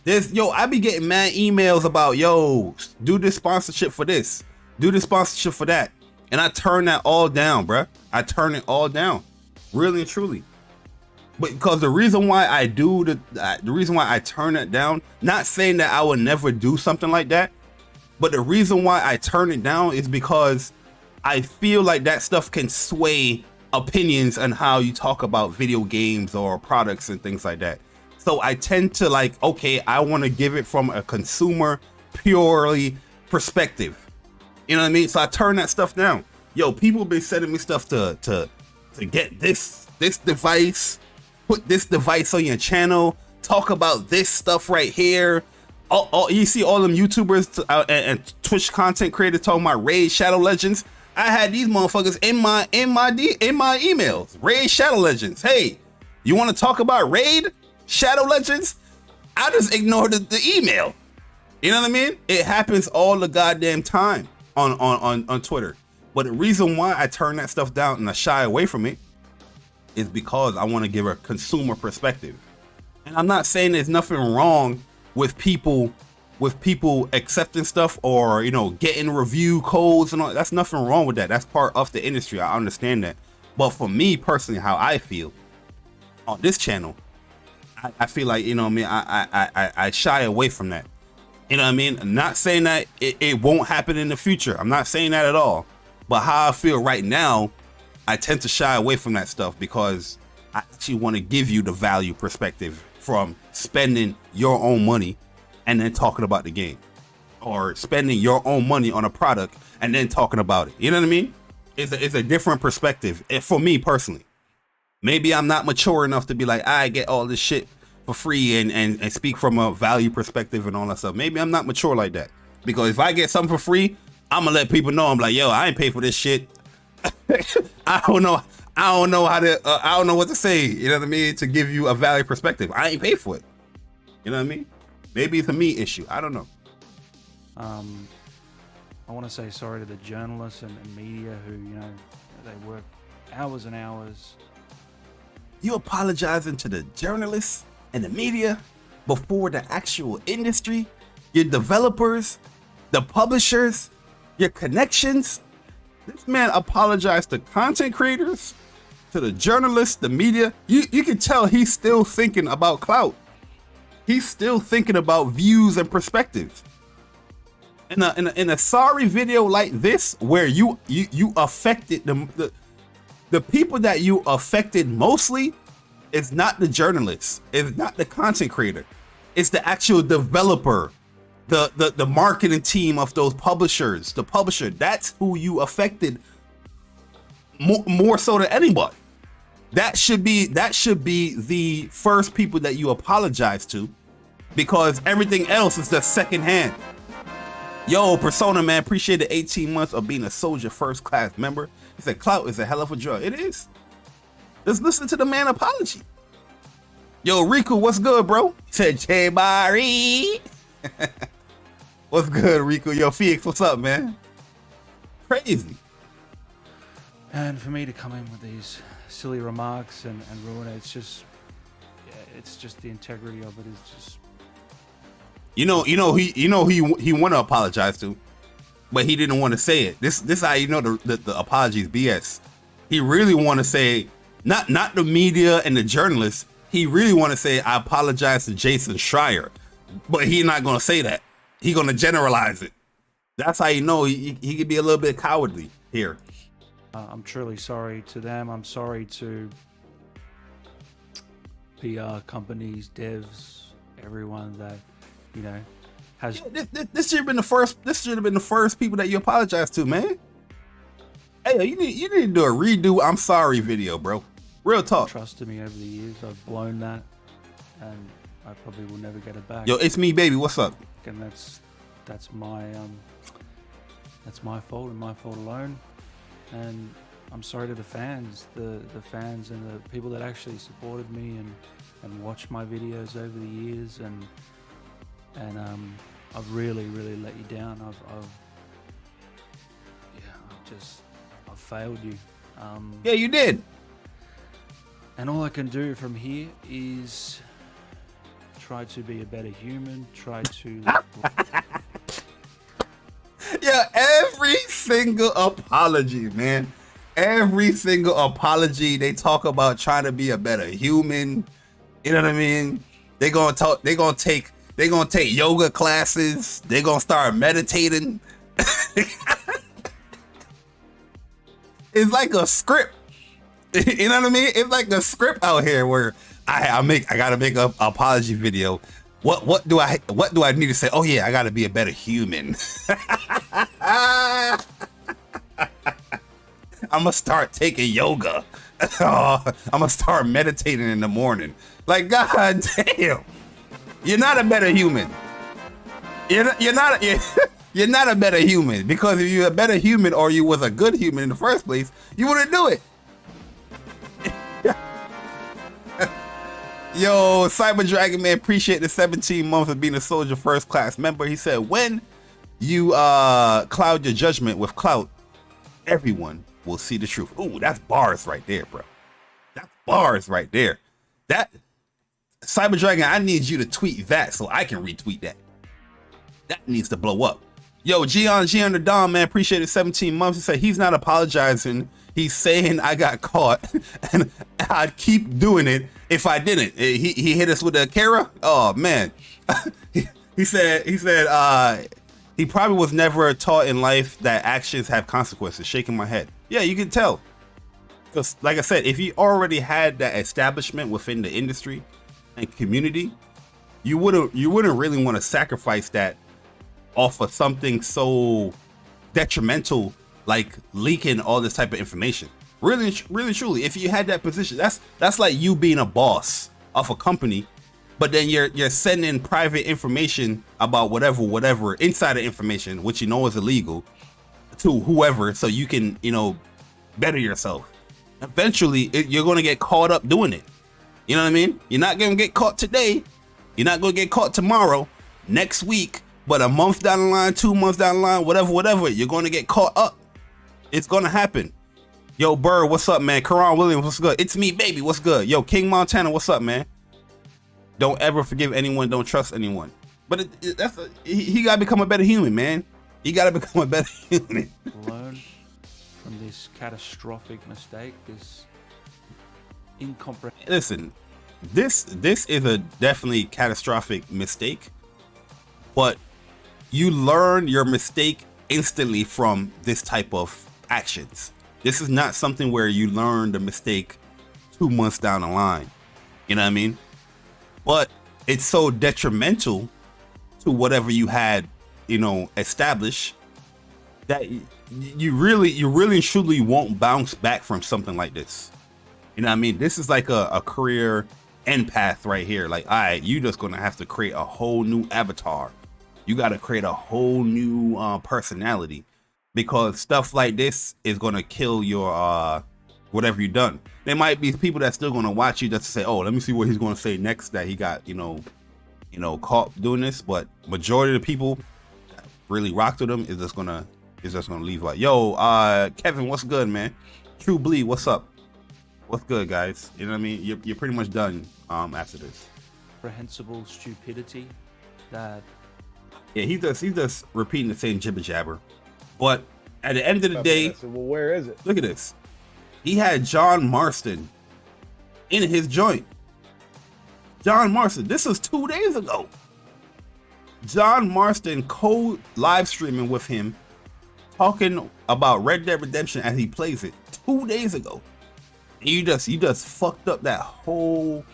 I be getting mad emails about, yo, do this sponsorship for this, do this sponsorship for that, and I turn that all down, bruh. I turn it all down, really and truly. But because the reason why I do the reason why I turn it down, not saying that I would never do something like that, but the reason why I turn it down is because I feel like that stuff can sway opinions on how you talk about video games or products and things like that. So I tend to like, okay, I want to give it from a consumer purely perspective. You know what I mean? So I turn that stuff down. Yo, people been sending me stuff to get this device, put this device on your channel, talk about this stuff right here. You see all them YouTubers and Twitch content creators talking about Raid Shadow Legends. I had these motherfuckers in my emails. Raid Shadow Legends. Hey, you want to talk about Raid Shadow Legends? I just ignored the email. You know what I mean? It happens all the goddamn time on Twitter. But the reason why I turn that stuff down and I shy away from it is because I want to give a consumer perspective. And I'm not saying there's nothing wrong with people accepting stuff, or, you know, getting review codes and all. That's nothing wrong with that. That's part of the industry. I understand that. But for me personally, how I feel on this channel, I feel like, you know what I mean, I shy away from that. You know what I mean? I'm not saying that it won't happen in the future. I'm not saying that at all. But how I feel right now, I tend to shy away from that stuff because I actually want to give you the value perspective from spending your own money and then talking about the game, or spending your own money on a product and then talking about it. You know what I mean? It's a different perspective for me personally. Maybe I'm not mature enough to be like, I get all this shit for free and speak from a value perspective and all that stuff. Maybe I'm not mature like that. Because if I get something for free, I'm gonna let people know. I'm like, yo, I ain't pay for this shit. I don't know how to. I don't know what to say. You know what I mean? To give you a valid perspective, I ain't pay for it. You know what I mean? Maybe it's a me issue. I don't know. I want to say sorry to the journalists and media who, they work hours and hours. You apologizing to the journalists and the media before the actual industry, your developers, the publishers, your connections. This man apologized to content creators, to the journalists, the media. You can tell he's still thinking about clout. He's still thinking about views and perspectives. In a sorry video like this, where you affected the people that you affected mostly, it's not the journalists, it's not the content creator, it's the actual developer, the marketing team of those publishers, the publisher. That's who you affected more so than anybody. That should be the first people that you apologize to, because everything else is just secondhand. Yo, Persona, man, appreciate the 18 months of being a Soldier First Class member. He said, clout is a hell of a drug. It is. Just listen to the man apology. Yo, Riku, what's good, bro? He said, J Barry. What's good, Riku? Yo, Felix, what's up, man? Crazy. And for me to come in with these silly remarks and ruin it, it's just the integrity of it is just. He want to apologize to, but he didn't want to say it. This how you know the apology is BS. He really want to say, not the media and the journalists. He really want to say, I apologize to Jason Schreier, but he's not gonna say that. He gonna generalize it. That's how you know he could be a little bit cowardly here. I'm truly sorry to them. I'm sorry to PR companies, devs, everyone that has. Yeah, this should have been the first. This should have been the first people that you apologize to, man. Hey, you need to do a redo I'm sorry video, bro. Real talk. Trusted me over the years. I've blown that, and I probably will never get it back. Yo, it's me, baby. What's up? And that's my fault and my fault alone. And I'm sorry to the fans, the fans and the people that actually supported me and watched my videos over the years, and I've really let you down. I've failed you. Yeah, you did. And all I can do from here is try to be a better human. Try to. Yeah, every single apology, man. Every single apology, they talk about trying to be a better human. You know what I mean? They're gonna take yoga classes. They're gonna start meditating. It's like a script. You know what I mean? It's like a script out here where I gotta make a apology video. What do I need to say? Oh yeah, I gotta be a better human. I'm gonna start taking yoga. I'm gonna start meditating in the morning. Like, god damn, you're not a better human. You're not a better human, because if you're a better human, or you was a good human in the first place, you wouldn't do it. Yo, Cyber Dragon Man, appreciate the 17 months of being a Soldier First Class member. He said, when you cloud your judgment with clout, everyone will see the truth. Ooh, that's bars right there, bro. That's bars right there. That Cyber Dragon, I need you to tweet that so I can retweet that. That needs to blow up. Yo, Gian the Dom, man, appreciate it. 17 months. He said he's not apologizing. He's saying I got caught and I'd keep doing it if I didn't. He hit us with a Kara. Oh man. he said he probably was never taught in life that actions have consequences. Shaking my head. Yeah, you can tell. Because like I said, if he already had that establishment within the industry and community, you wouldn't really want to sacrifice that off of something so detrimental like leaking all this type of information. Really, truly, if you had that position, that's like you being a boss of a company, but then you're sending private information about whatever insider information, which you know is illegal, to whoever, so you can, you know, better yourself. Eventually, you're gonna get caught up doing it. You know what I mean? You're not gonna get caught today. You're not gonna get caught tomorrow, next week, but a month down the line, 2 months down the line, whatever, you're gonna get caught up. It's gonna happen. Yo, Bird, what's up, man? Karan Williams, what's good? It's me, baby, what's good? Yo, King Montana, what's up, man? Don't ever forgive anyone, don't trust anyone. But he gotta become a better human, man. He gotta become a better human. Learn from this catastrophic mistake, this incomprehensible. Listen, this is a definitely catastrophic mistake, but you learn your mistake instantly from this type of actions. This is not something where you learn the mistake 2 months down the line. You know what I mean? But it's so detrimental to whatever you had, you know, established, that you really and truly won't bounce back from something like this. You know what I mean? This is like a career end path right here. Like, all right, you just gonna have to create a whole new avatar. You got to create a whole new personality, because stuff like this is gonna kill your whatever you done. There might be people that still gonna watch you just to say, oh, let me see what he's gonna say next, that he got, you know, caught doing this. But majority of the people that really rocked with him is just gonna leave. Like, yo, Kevin, what's good, man? True Bleed, what's up? What's good, guys? You know what I mean? You're pretty much done after this. Reprehensible stupidity that. Yeah, he's just repeating the same jibber jabber. But at the end of the day, well, where is it? look at this. He had John Marston in his joint. John Marston, this was 2 days ago. John Marston live streaming with him, talking about Red Dead Redemption as he plays it 2 days ago. And you just fucked up that whole,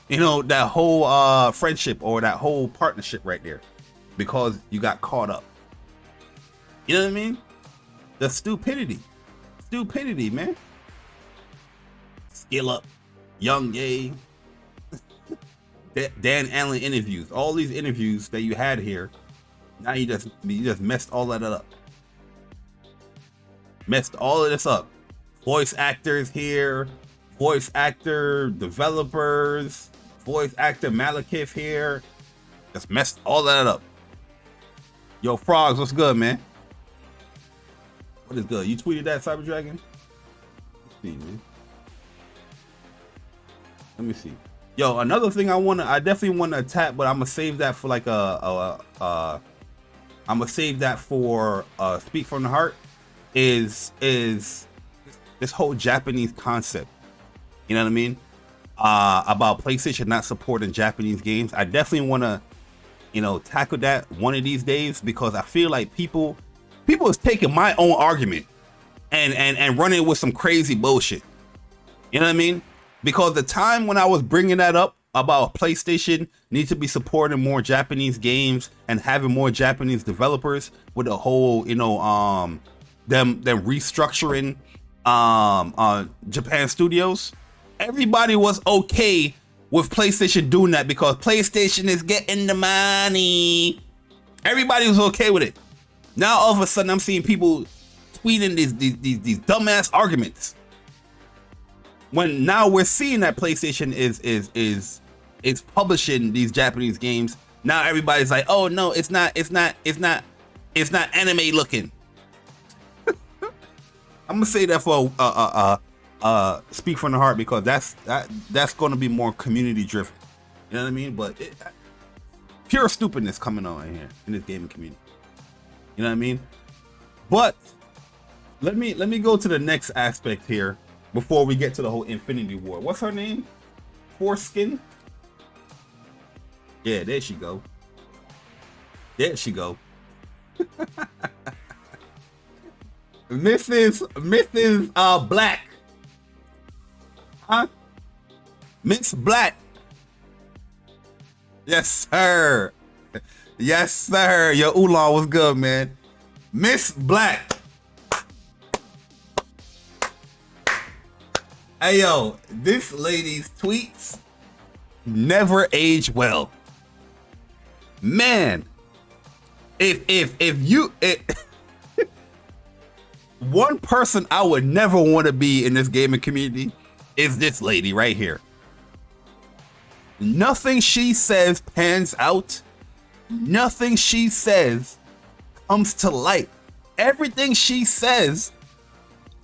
you know, that whole friendship or that whole partnership right there, because you got caught up. You know what I mean? The stupidity, man. Skill Up, Young Gay, Dan Allen interviews, all these interviews that you had here. Now you just messed all that up. Messed all of this up. Voice actors here, voice actor developers, voice actor Malekith here. Just messed all that up. Yo, Frogs, what's good, man? What is good? You tweeted that, Cyber Dragon? Let's see, man. Let me see. Yo, another thing I definitely want to tap, but I'm gonna save that for like I'm gonna save that for Speak from the Heart. Is this whole Japanese concept? You know what I mean? About PlayStation not supporting Japanese games. I definitely want to, you know, tackle that one of these days, because I feel like people is taking my own argument and running with some crazy bullshit. You know what I mean? Because the time when I was bringing that up about PlayStation needs to be supporting more Japanese games and having more Japanese developers, with the whole, you know, them restructuring Japan studios, everybody was okay with PlayStation doing that because PlayStation is getting the money. Everybody was okay with it. Now all of a sudden I'm seeing people tweeting these dumbass arguments, when now we're seeing that PlayStation is publishing these Japanese games. Now everybody's like, oh no, it's not anime looking. I'm gonna say that for Speak from the Heart, because that's gonna be more community driven. You know what I mean? But pure stupidness coming on in here in this gaming community. You know what I mean? But let me go to the next aspect here before we get to the whole Infinity War. What's her name? Foreskin? Yeah, there she go. There she go. Mrs. Black. Huh? Miss Black. Yes, sir. Yes, sir. Yo, Oolong, what's good, man? Miss Black. Hey yo, this lady's tweets never age well. Man, one person I would never want to be in this gaming community is this lady right here. Nothing she says pans out. Nothing she says comes to light. Everything she says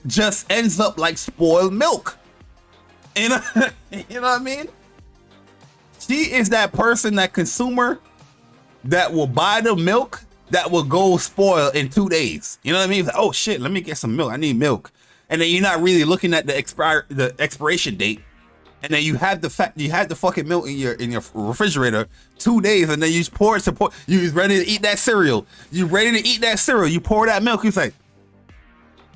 just ends up like spoiled milk. You know, you know what I mean? She is that person, that consumer that will buy the milk that will go spoil in 2 days. You know what I mean? Like, oh shit, let me get some milk. I need milk. And then you're not really looking at the expiration date. And then you have the fucking milk in your refrigerator 2 days, and then you just pour it to pour. You ready to eat that cereal. You ready to eat that cereal. You pour that milk. You say,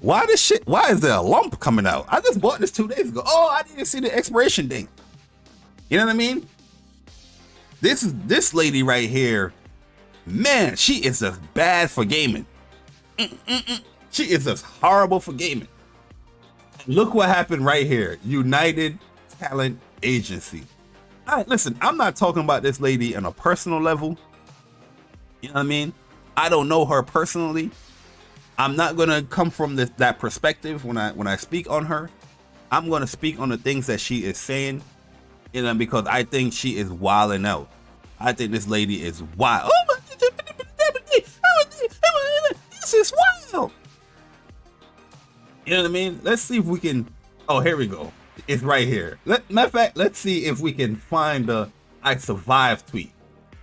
why is there a lump coming out? I just bought this 2 days ago. Oh, I didn't see the expiration date. You know what I mean? This lady right here, man, she is just bad for gaming. She is just horrible for gaming. Look what happened right here. United Talent Agency. All right, listen, I'm not talking about this lady on a personal level. You know what I mean? I don't know her personally. I'm not gonna come from that perspective when I speak on her. I'm gonna speak on the things that she is saying, you know, because I think she is wilding out. I think this lady is wild. Oh, this is wild. You know what I mean? Let's see if we can. Oh, here we go. It's right here. Matter of fact, let's see if we can find the "I survived" tweet.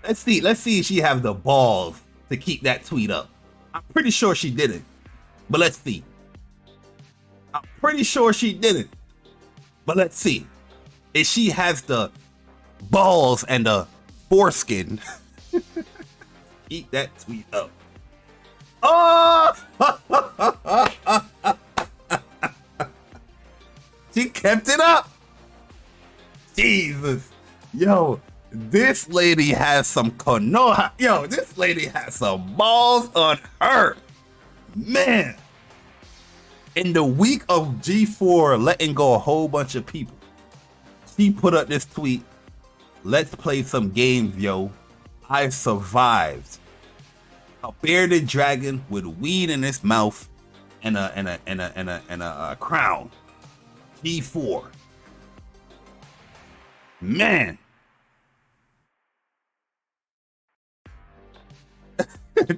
Let's see if she have the balls to keep that tweet up. I'm pretty sure she didn't, but let's see. I'm pretty sure she didn't, but let's see if she has the balls and the foreskin. Keep that tweet up. Oh! She kept it up. Jesus. Yo, this lady has some Konoha. Yo, this lady has some balls on her. Man. In the week of G4 letting go a whole bunch of people, she put up this tweet. Let's play some games, yo. I survived. A bearded dragon with weed in his mouth and a crown. G4. Man.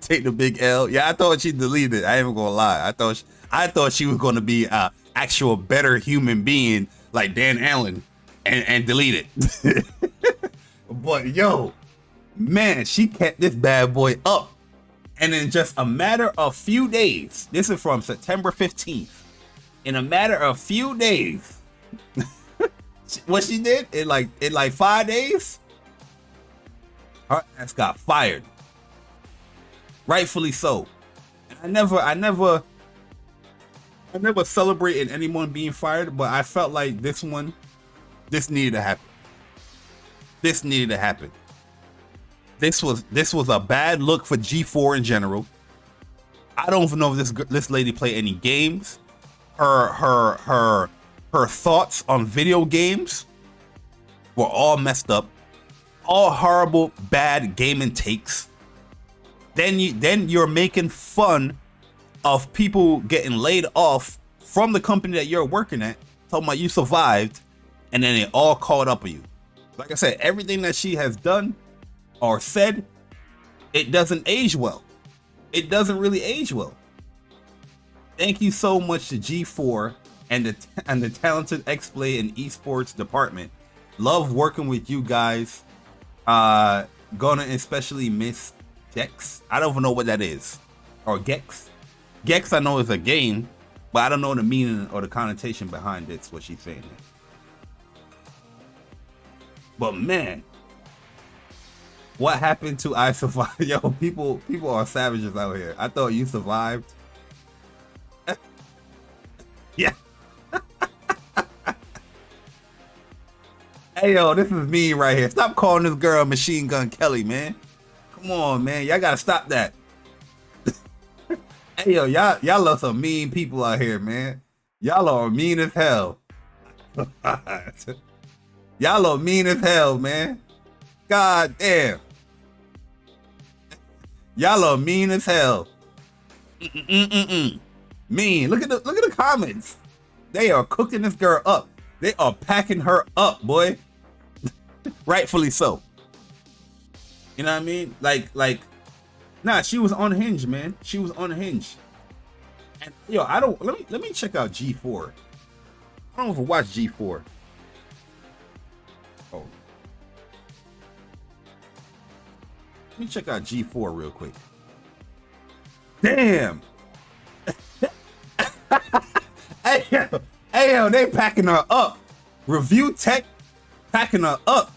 Take the big L. Yeah, I thought she deleted it. I ain't even gonna lie. I thought she was gonna be a actual better human being like Dan Allen and delete it. But yo, man, she kept this bad boy up. And in just a matter of few days, this is from September 15th. In a matter of few days, what she did in like 5 days, her ass got fired. Rightfully so. And I never celebrated anyone being fired, but I felt like this needed to happen. This needed to happen. This was a bad look for G4 in general. I don't even know if this lady played any games. Her thoughts on video games were all messed up. All horrible, bad gaming takes. Then you're making fun of people getting laid off from the company that you're working at, talking about you survived, and then it all caught up on you. Like I said, everything that she has done or said, it doesn't age well. It doesn't really age well. Thank you so much to G4 and the talented X-Play and esports department. Love working with you guys. Gonna especially miss Gex. I don't even know what that is. Or Gex. Gex I know is a game, but I don't know the meaning or the connotation behind it. What she's saying there. But man, what happened to I survived? Yo, people are savages out here. I thought you survived. Yeah. Hey yo, this is me right here. Stop calling this girl Machine Gun Kelly, man. Come on, man. Y'all gotta stop that. Hey yo, y'all love some mean people out here, man. Y'all are mean as hell. Y'all are mean as hell, man. God damn. Y'all are mean as hell. Mean. Look at the comments. They are cooking this girl up. They are packing her up, boy. Rightfully so. You know what I mean? Like, nah, she was unhinged, man. She was unhinged. And yo, I don't let me check out G4. I don't even watch G4. Oh. Let me check out G4 real quick. Damn. Hey, yo, they packing her up. Review Tech packing her up.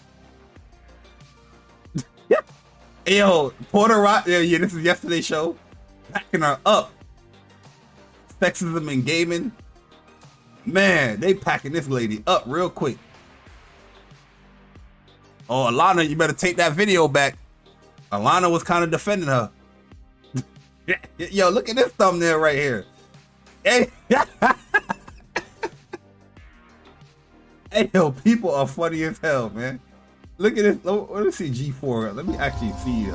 Hey, yo, Porter Rock. Yeah, this is yesterday's show. Packing her up. Sexism in gaming. Man, they packing this lady up real quick. Oh, Alana, you better take that video back. Alana was kind of defending her. Yo, look at this thumbnail right here. Hey, hey, yo, people are funny as hell, man. Look at this. Let me see G4. Let me actually see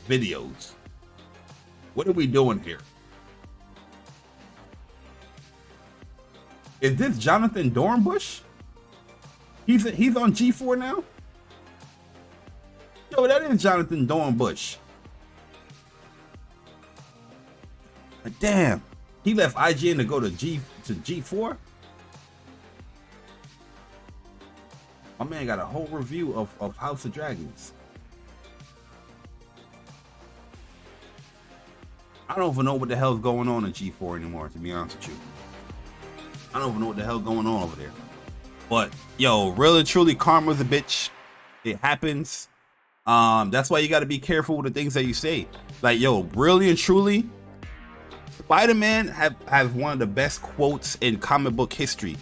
videos. What are we doing here? Is this Jonathan Dornbush? He's on G4 now? Yo, that is Jonathan Dornbush. But damn, he left IGN to go to G4? My man got a whole review of House of Dragons. I don't even know what the hell's going on in G4 anymore, to be honest with you. I don't even know what the hell's going on over there. But yo, really truly, karma's a bitch. It happens. That's why you got to be careful with the things that you say. Like, yo, really and truly, Spider-Man has one of the best quotes in comic book history,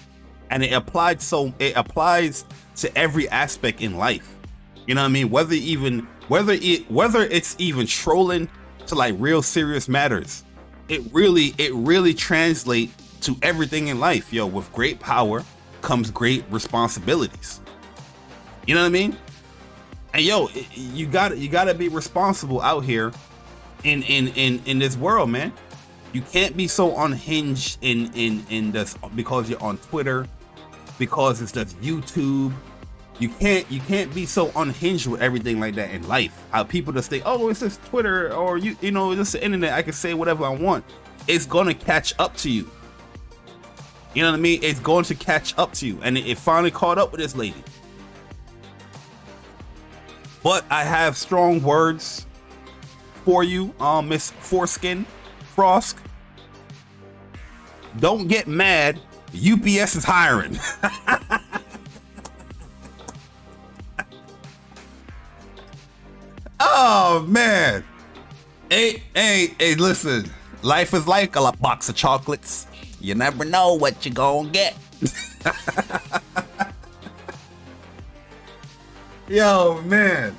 and it applies to every aspect in life. You know what I mean? Whether it's even trolling to like real serious matters, it really translates to everything in life. Yo, with great power comes great responsibilities. You know what I mean? And yo, you gotta be responsible out here in this world, man. You can't be so unhinged in this because you're on Twitter, because it's just YouTube. You can't be so unhinged with everything like that in life. How people just think, oh, it's just Twitter, or you know, it's just the internet. I can say whatever I want. It's gonna catch up to you. You know what I mean? It's going to catch up to you, and it finally caught up with this lady. But I have strong words for you, Miss Foreskin Frosk. Don't get mad. UPS is hiring. Oh man. Hey, listen. Life is like a box of chocolates. You never know what you're gonna get. Yo, man.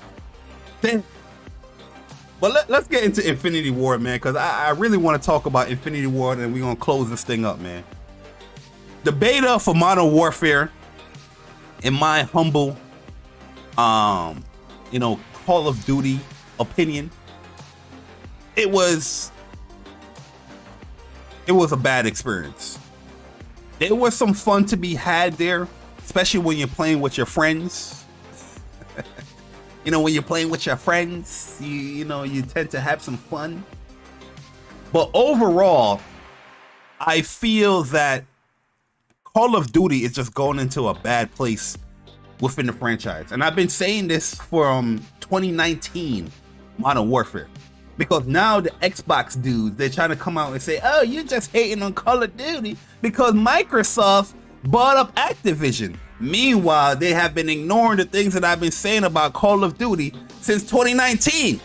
But let's get into Infinity Ward, man, because I really want to talk about Infinity Ward, and we're going to close this thing up, man. The beta for Modern Warfare, in my humble, you know, Call of Duty opinion, it was a bad experience. There was some fun to be had there, especially when you're playing with your friends. You know, when you're playing with your friends, you know, you tend to have some fun. But overall, I feel that Call of Duty is just going into a bad place within the franchise. And I've been saying this from 2019 Modern Warfare. Because now the Xbox dudes, they're trying to come out and say, oh, you're just hating on Call of Duty because Microsoft bought up Activision. Meanwhile, they have been ignoring the things that I've been saying about Call of Duty since 2019,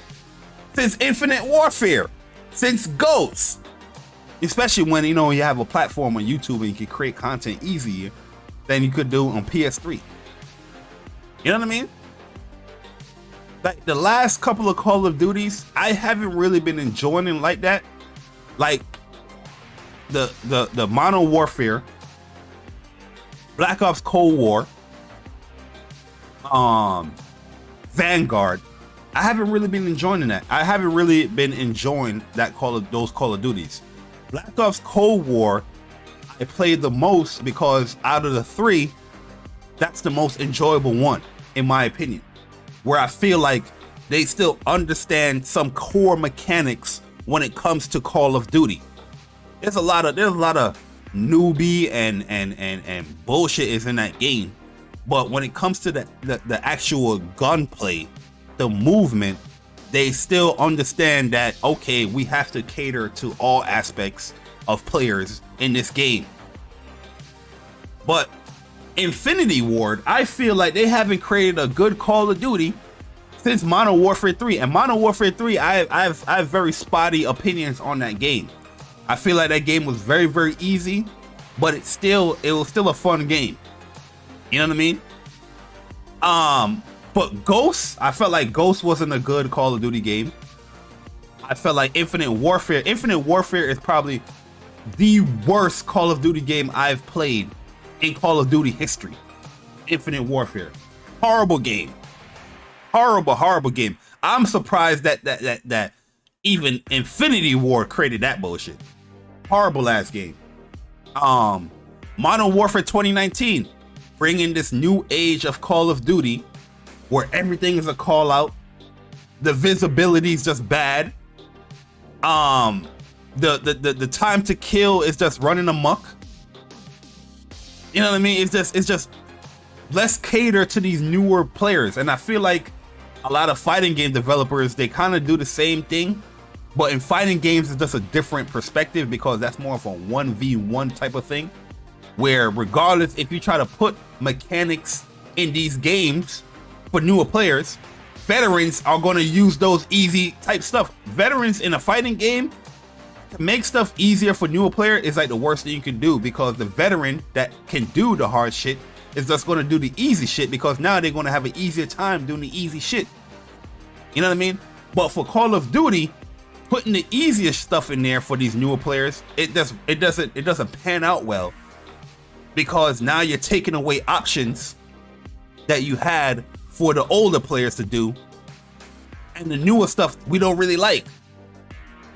since Infinite Warfare, since Ghosts. Especially when, you know, you have a platform on YouTube and you can create content easier than you could do on PS3. You know what I mean? Like the last couple of Call of Duties, I haven't really been enjoying it like that. Like the Modern Warfare Black Ops Cold War, Vanguard. I haven't really been enjoying that. I haven't really been enjoying that those Call of Duties. Black Ops Cold War, I played the most because out of the 3, that's the most enjoyable one, in my opinion. Where I feel like they still understand some core mechanics when it comes to Call of Duty. There's a lot of newbie and bullshit is in that game, but when it comes to the actual gunplay, the movement, they still understand that, okay, we have to cater to all aspects of players in this game. But Infinity Ward, I feel like they haven't created a good Call of Duty since Modern Warfare 3. And Modern Warfare 3, I have very spotty opinions on that game. I feel like that game was very, very easy, but it was still a fun game. You know what I mean? But Ghost, I felt like Ghost wasn't a good Call of Duty game. I felt like Infinite Warfare is probably the worst Call of Duty game I've played in Call of Duty history. Infinite Warfare, horrible game, horrible game. I'm surprised that even Infinity Ward created that bullshit. Horrible ass game. Modern Warfare 2019, bringing this new age of Call of Duty where everything is a call out. The visibility is just bad. The time to kill is just running amok. You know what I mean? It's just let's cater to these newer players. And I feel like a lot of fighting game developers, they kind of do the same thing, but in fighting games it's just a different perspective because that's more of a 1v1 type of thing, where regardless if you try to put mechanics in these games for newer players, veterans are going to use those easy type stuff. Veterans in a fighting game, to make stuff easier for newer player is like the worst thing you can do, because the veteran that can do the hard shit is just going to do the easy shit, because now they're going to have an easier time doing the easy shit. You know what I mean? But for Call of Duty, putting the easiest stuff in there for these newer players, it doesn't pan out well, because now you're taking away options that you had for the older players to do, and the newer stuff we don't really like.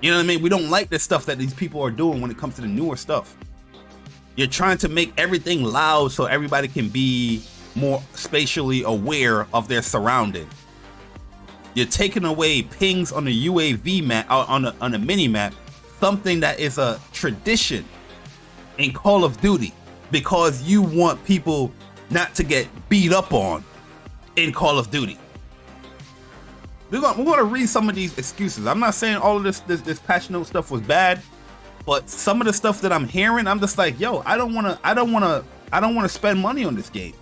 You know what I mean? We don't like the stuff that these people are doing when it comes to the newer stuff. You're trying to make everything loud so everybody can be more spatially aware of their surrounding. You're taking away pings on the UAV map, on a mini map, something that is a tradition in Call of Duty, because you want people not to get beat up on in Call of Duty. We're gonna read some of these excuses. I'm not saying all of this patch note stuff was bad, but some of the stuff that I'm hearing, I'm just like, yo, I don't wanna spend money on this game.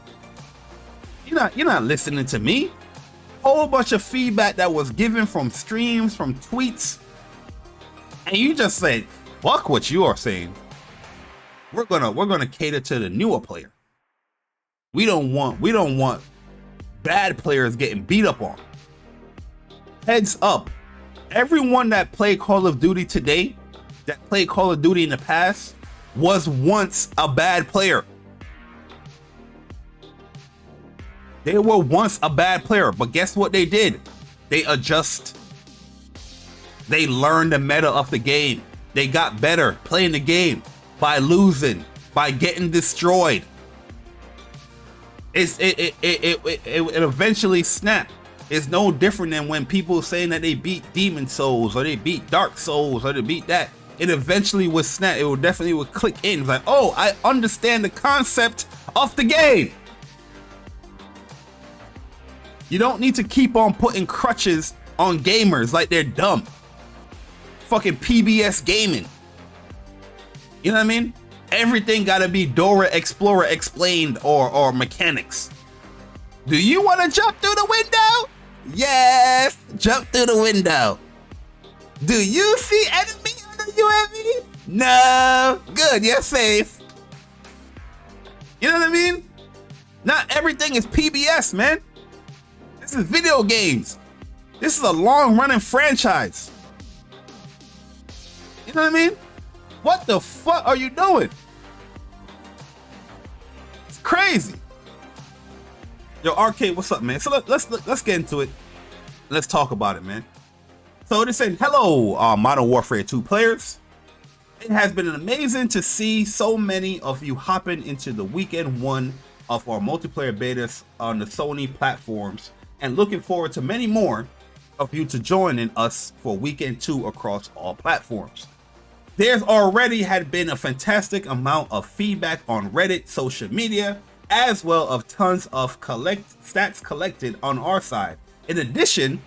You're not listening to me. Whole bunch of feedback that was given from streams, from tweets, and you just said, fuck what you are saying. We're gonna cater to the newer player. We don't want bad players getting beat up on. Heads up, everyone that played Call of Duty today, that played Call of Duty in the past, was once a bad player. They were once a bad player, but guess what they did? They adjust. They learned the meta of the game. They got better playing the game by losing, by getting destroyed. It eventually snapped. It's no different than when people saying that they beat Demon Souls or they beat Dark Souls or they beat that. It eventually would snap. It would definitely click in. It's like, oh, I understand the concept of the game. You don't need to keep on putting crutches on gamers like they're dumb. Fucking PBS gaming. You know what I mean? Everything gotta be Dora Explorer explained or mechanics. Do you want to jump through the window? Yes, jump through the window. Do you see enemy on the UAV? No. Good, you're safe. You know what I mean? Not everything is PBS, man. This is video games. This is a long-running franchise. You know what I mean? What the fuck are you doing? It's crazy. Yo, Arcade, what's up, man? So let's get into it. Let's talk about it, man. So they said, hello, Modern Warfare 2 players. It has been amazing to see so many of you hopping into the weekend 1 of our multiplayer betas on the Sony platforms, and looking forward to many more of you to joining us for weekend 2 across all platforms. There's already had been a fantastic amount of feedback on Reddit, social media, as well of tons of stats collected on our side. In addition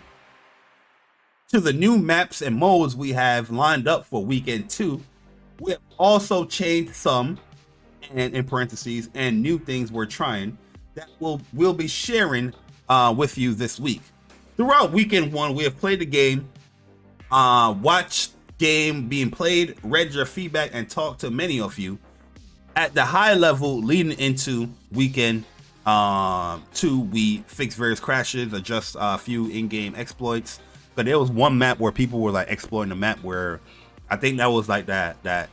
to the new maps and modes we have lined up for weekend 2, we have also changed some, and in parentheses, and new things we're trying that we'll be sharing with you this week. Throughout weekend 1, we have played the game, watched game being played, read your feedback, and talked to many of you at the high level leading into weekend 2. We fixed various crashes, adjust a few in-game exploits. But there was one map where people were like exploring the map where I think that was like that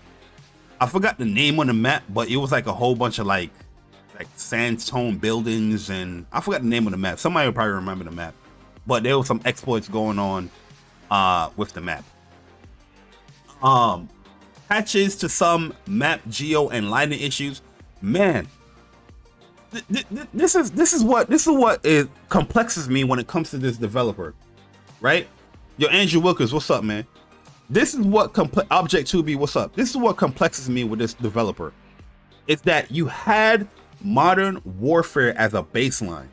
I forgot the name on the map, but it was like a whole bunch of like sandstone buildings, and I forgot the name of the map. Somebody will probably remember the map, but there was some exploits going on with the map. Patches to some map geo and lighting issues. Man, this is what it complexes me when it comes to this developer. Right? Yo, Andrew Wilkins, what's up, man? This is what Object2B, what's up? This is what complexes me with this developer. It's that you had Modern Warfare as a baseline,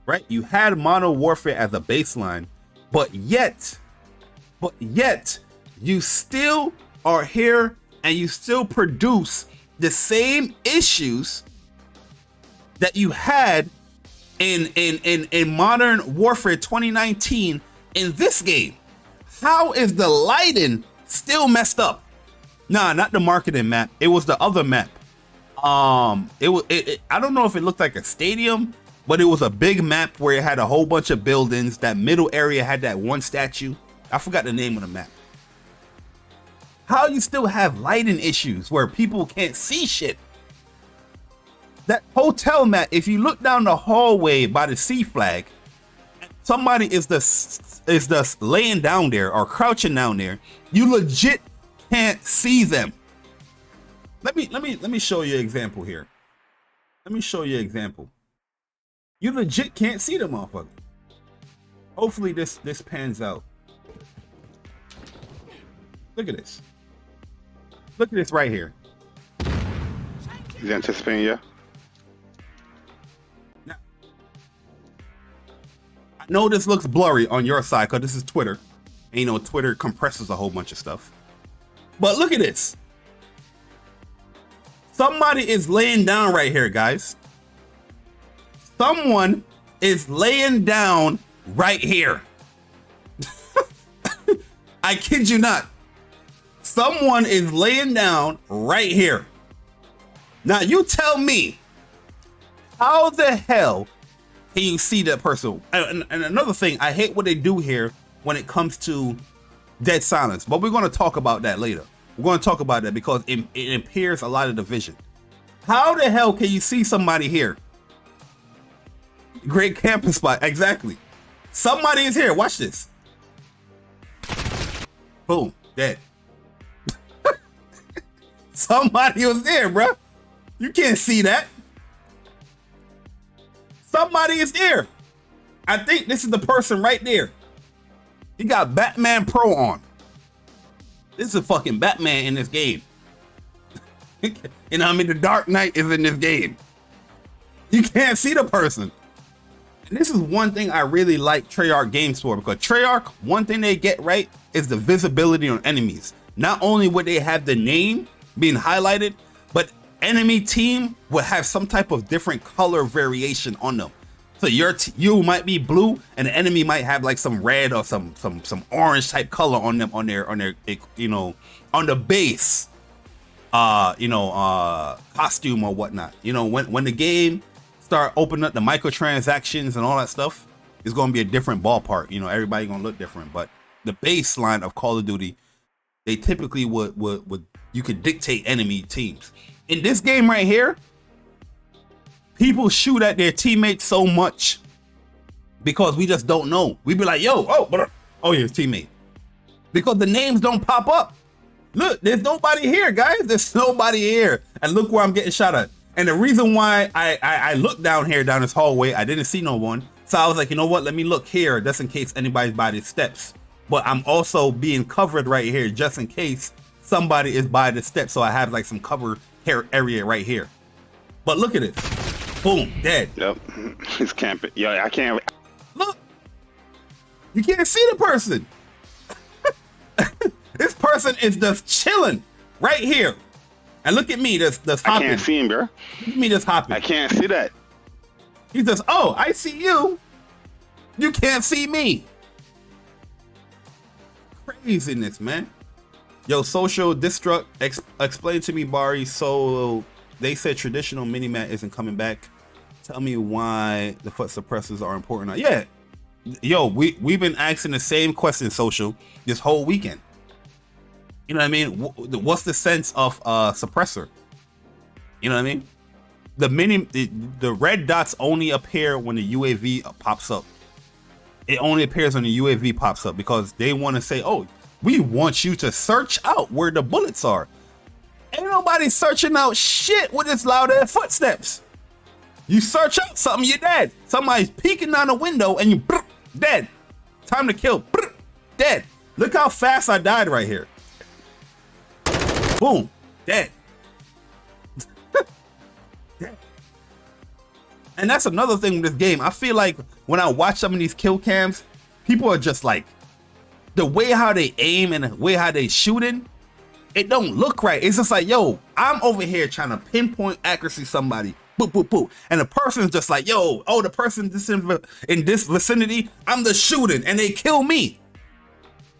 right? You had Modern Warfare as a baseline, but yet you still are here and you still produce the same issues that you had in Modern Warfare 2019 in this game. How is the lighting still messed up? Nah, not the marketing map. It was the other map. I don't know if it looked like a stadium, but it was a big map where it had a whole bunch of buildings. That middle area had that one statue. I forgot the name of the map. How you still have lighting issues where people can't see shit? That hotel map, if you look down the hallway by the C flag, somebody is just laying down there or crouching down there. You legit can't see them. Let me show you an example here. Let me show you an example. You legit can't see them, motherfucker. Hopefully this pans out. Look at this. Look at this right here. He's anticipating you. No, this looks blurry on your side because this is Twitter. And you know, Twitter compresses a whole bunch of stuff. But look at this. Somebody is laying down right here, guys. Someone is laying down right here. I kid you not. Someone is laying down right here. Now you tell me, how the hell can you see that person? And another thing, I hate what they do here when it comes to dead silence, but we're going to talk about that later. We're going to talk about that because it impairs a lot of the vision. How the hell can you see somebody here? Great camping spot, exactly. Somebody is here, watch this. Boom, dead. Somebody was there, bro. You can't see that. Somebody is there. I think this is the person right there. He got Batman Pro on. This is fucking Batman in this game. You know what I mean? The Dark Knight is in this game. You can't see the person. And this is one thing I really like Treyarch games for, because Treyarch, one thing they get right is the visibility on enemies. Not only would they have the name being highlighted, but enemy team will have some type of different color variation on them. So you might be blue and the enemy might have like some red or some orange type color on them, on their you know, on the base costume or whatnot. You know, when the game start opening up the microtransactions and all that stuff, it's going to be a different ballpark. You know, everybody going to look different, but the baseline of Call of Duty, they typically would you could dictate enemy teams. In this game right here, people shoot at their teammates so much because we just don't know. We be like, yo, oh yeah, teammate. Because the names don't pop up. Look, there's nobody here, guys. There's nobody here. And look where I'm getting shot at. And the reason why I looked down here, down this hallway, I didn't see no one. So I was like, you know what? Let me look here just in case anybody's by the steps. But I'm also being covered right here just in case somebody is by the steps. So I have like some cover hair area right here. But look at it. Boom, dead. Yep. He's camping. Yo, I can't. Look. You can't see the person. This person is just chilling right here. And look at me, that's hopping. I can't see him, bro. Look at me, just hopping. I can't see that. He says, oh, I see you. You can't see me. Craziness, man. Yo, social destruct, explain to me, Bari. So they said traditional mini-mat isn't coming back. Tell me why the foot suppressors are important. Yeah. Yo, we've been asking the same question, social, this whole weekend. You know what I mean? What's the sense of suppressor? You know what I mean? The red dots only appear when the UAV pops up. It only appears when the UAV pops up because they want to say, oh, we want you to search out where the bullets are. Ain't nobody searching out shit with this loud ass footsteps. You search out something, you're dead. Somebody's peeking down the window and you dead. Time to kill. Dead. Look how fast I died right here. Boom, dead. Dead. And that's another thing with this game. I feel like when I watch some of these kill cams, people are just like, the way how they aim and the way how they shooting, it don't look right. It's just like, yo, I'm over here trying to pinpoint accuracy somebody. Boop, boop, boop. And the person's just like, yo, oh, the person in this vicinity, I'm the shooting and they kill me.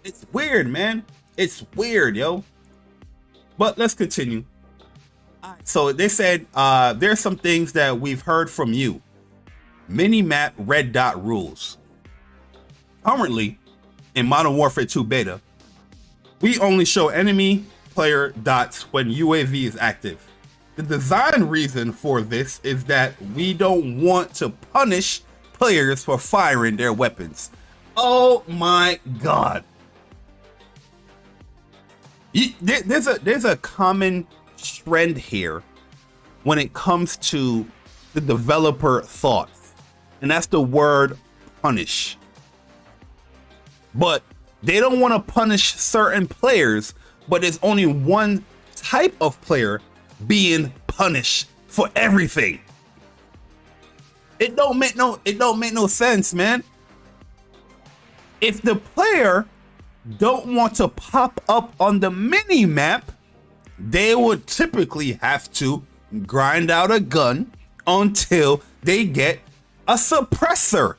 It's weird, man. It's weird, yo. But let's continue. So they said there's some things that we've heard from you. Mini-map red dot rules. Currently, in Modern Warfare 2 beta, we only show enemy player dots when UAV is active. The design reason for this is that we don't want to punish players for firing their weapons. Oh my God. There's a common trend here when it comes to the developer thoughts, and that's the word punish. But they don't want to punish certain players, but there's only one type of player being punished for everything. It don't make no sense, man. If the player don't want to pop up on the mini map, they would typically have to grind out a gun until they get a suppressor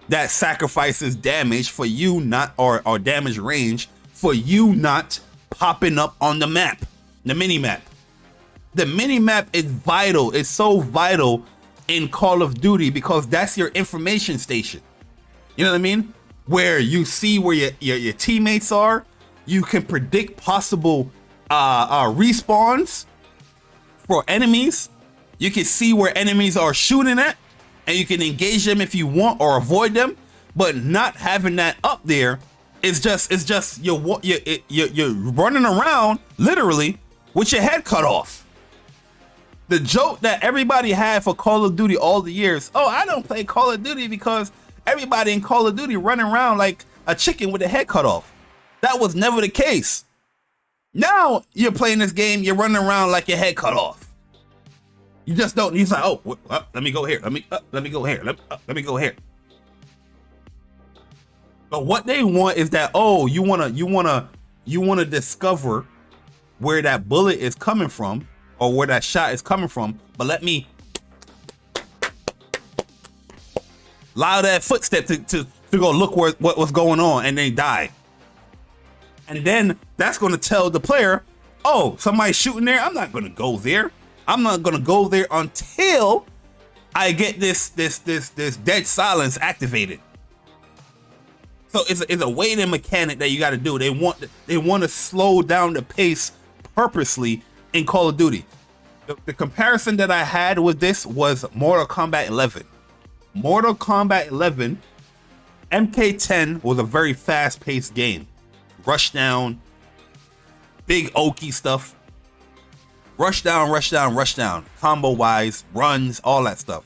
that sacrifices damage for you not, or damage range for you not popping up on the map, the mini map. The mini map is vital. It's so vital in Call of Duty because that's your information station. You know what I mean? Where you see where your teammates are, you can predict possible respawns for enemies. You can see where enemies are shooting at, and you can engage them if you want or avoid them. But not having that up there is just you're running around literally with your head cut off. The joke that everybody had for Call of Duty all the years, oh, I don't play Call of Duty because everybody in Call of Duty running around like a chicken with a head cut off. That was never the case. Now you're playing this game, you're running around like your head cut off. You just don't. He's like, oh, let me go here. Let me go here. Let me go here. But what they want is that, oh, you wanna discover where that bullet is coming from or where that shot is coming from. But let me allow that footstep to go look what was going on, and they die. And then that's going to tell the player, oh, somebody's shooting there. I'm not going to go there. I'm not going to go there until I get this dead silence activated. So it's a waiting mechanic that you got to do. They want to slow down the pace purposely in Call of Duty. The comparison that I had with this was Mortal Kombat 11. Mortal Kombat 11, MK10 was a very fast-paced game. Rush down, big oaky stuff. Rush down, rush down, rush down. Combo-wise, runs, all that stuff.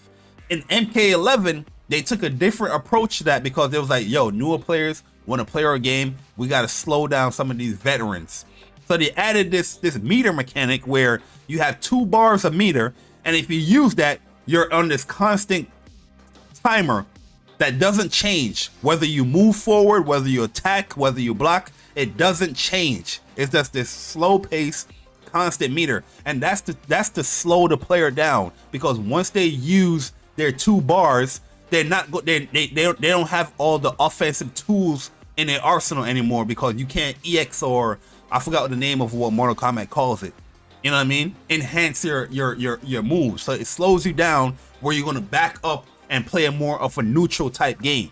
In MK11, they took a different approach to that because it was like, yo, newer players want to play our game. We got to slow down some of these veterans. So they added this meter mechanic where you have 2 bars of meter, and if you use that, you're on this constant timer that doesn't change. Whether you move forward, whether you attack, whether you block, it doesn't change. It's just this slow pace, constant meter, and that's to slow the player down, because once they use their 2 bars, they're not they don't have all the offensive tools in their arsenal anymore, because you can't EX, or I forgot what the name of what Mortal Kombat calls it. You know what I mean? Enhance your moves. So it slows you down where you're gonna back up and play a more of a neutral type game.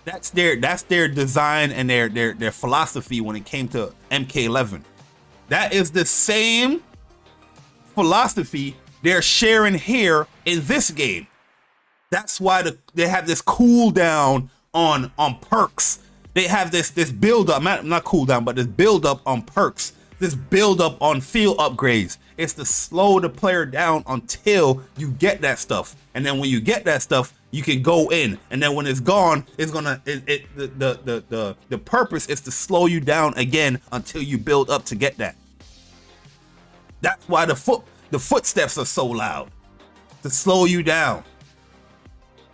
That's their design and their philosophy when it came to MK11. That is the same philosophy they're sharing here in this game. That's why they have this cooldown on perks. They have this build up, not cooldown, but this build up on perks. This build up on field upgrades. It's to slow the player down until you get that stuff, and then when you get that stuff, you can go in, and then when it's gone, it's gonna the purpose is to slow you down again until you build up to get that. That's why the footsteps are so loud, to slow you down.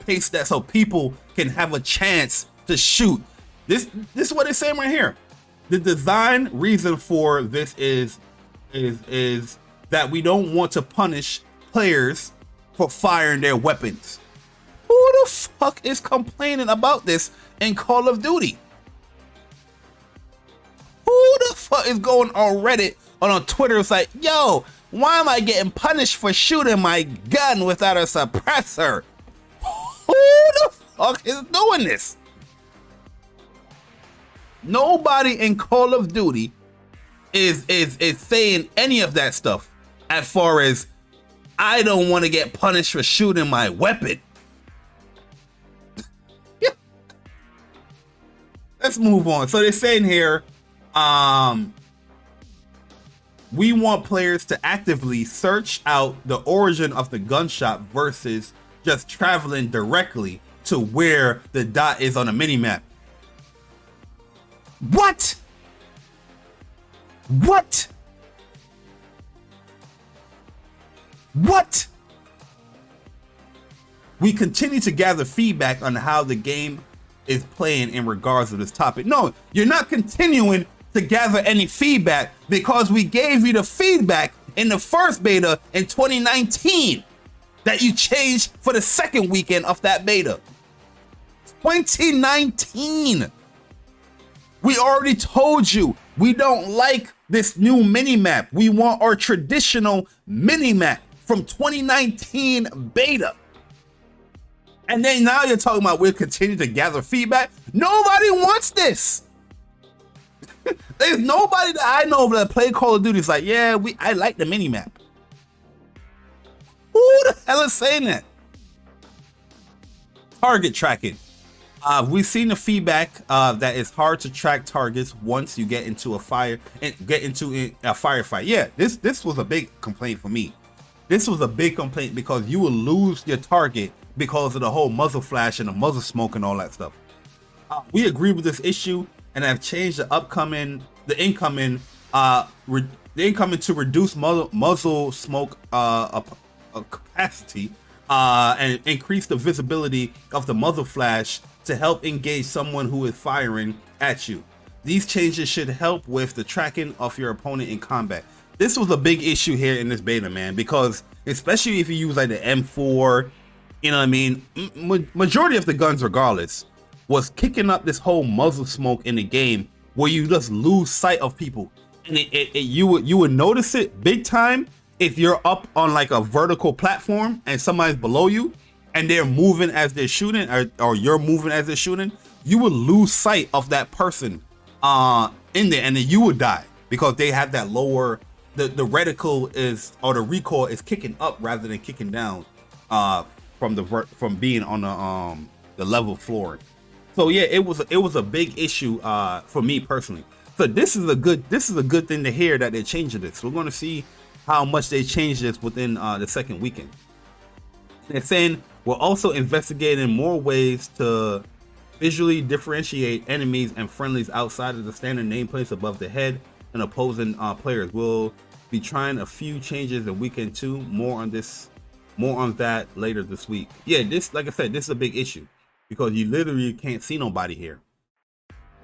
Pace that so people can have a chance to shoot. This is what it's saying right here. The design reason for this is that we don't want to punish players for firing their weapons. Who the fuck is complaining about this in Call of Duty? Who the fuck is going on Reddit or on Twitter? It's like, yo, why am I getting punished for shooting my gun without a suppressor? Who the fuck is doing this? Nobody in Call of Duty is saying any of that stuff as far as I don't want to get punished for shooting my weapon. Let's move on. So they're saying here, we want players to actively search out the origin of the gunshot versus just traveling directly to where the dot is on a minimap. What? What? What? We continue to gather feedback on how the game is playing in regards to this topic. No, you're not continuing to gather any feedback, because we gave you the feedback in the first beta in 2019 that you changed for the second weekend of that beta. 2019. We already told you we don't like this new minimap. We want our traditional minimap from 2019 beta. And then now you're talking about we'll continue to gather feedback. Nobody wants this. There's nobody that I know that play Call of Duty is like, yeah, I like the minimap. Who the hell is saying that? Target tracking. We've seen the feedback that it's hard to track targets once you get into a firefight. Yeah, this was a big complaint for me. This was a big complaint because you will lose your target because of the whole muzzle flash and the muzzle smoke and all that stuff. We agree with this issue and have changed the incoming to reduce muzzle smoke capacity and increase the visibility of the muzzle flash to help engage someone who is firing at you. These changes should help with the tracking of your opponent in combat. This was a big issue here in this beta, man, because especially if you use like the M4, you know what I mean? Majority of the guns, regardless, was kicking up this whole muzzle smoke in the game where you just lose sight of people. And you would notice it big time if you're up on like a vertical platform and somebody's below you and they're moving as they're shooting, or you're moving as they're shooting, you would lose sight of that person in there, and then you would die because they have that lower the reticle is, or the recoil is kicking up rather than kicking down from being on the level floor. So yeah, it was a big issue for me personally. So this is a good thing to hear that they're changing this. We're going to see how much they change this within the second weekend. They're saying we're also investigating more ways to visually differentiate enemies and friendlies outside of the standard nameplates above the head and opposing players. We'll be trying a few changes in weekend 2. More on that later this week. Yeah, this, like I said, this is a big issue because you literally can't see nobody here.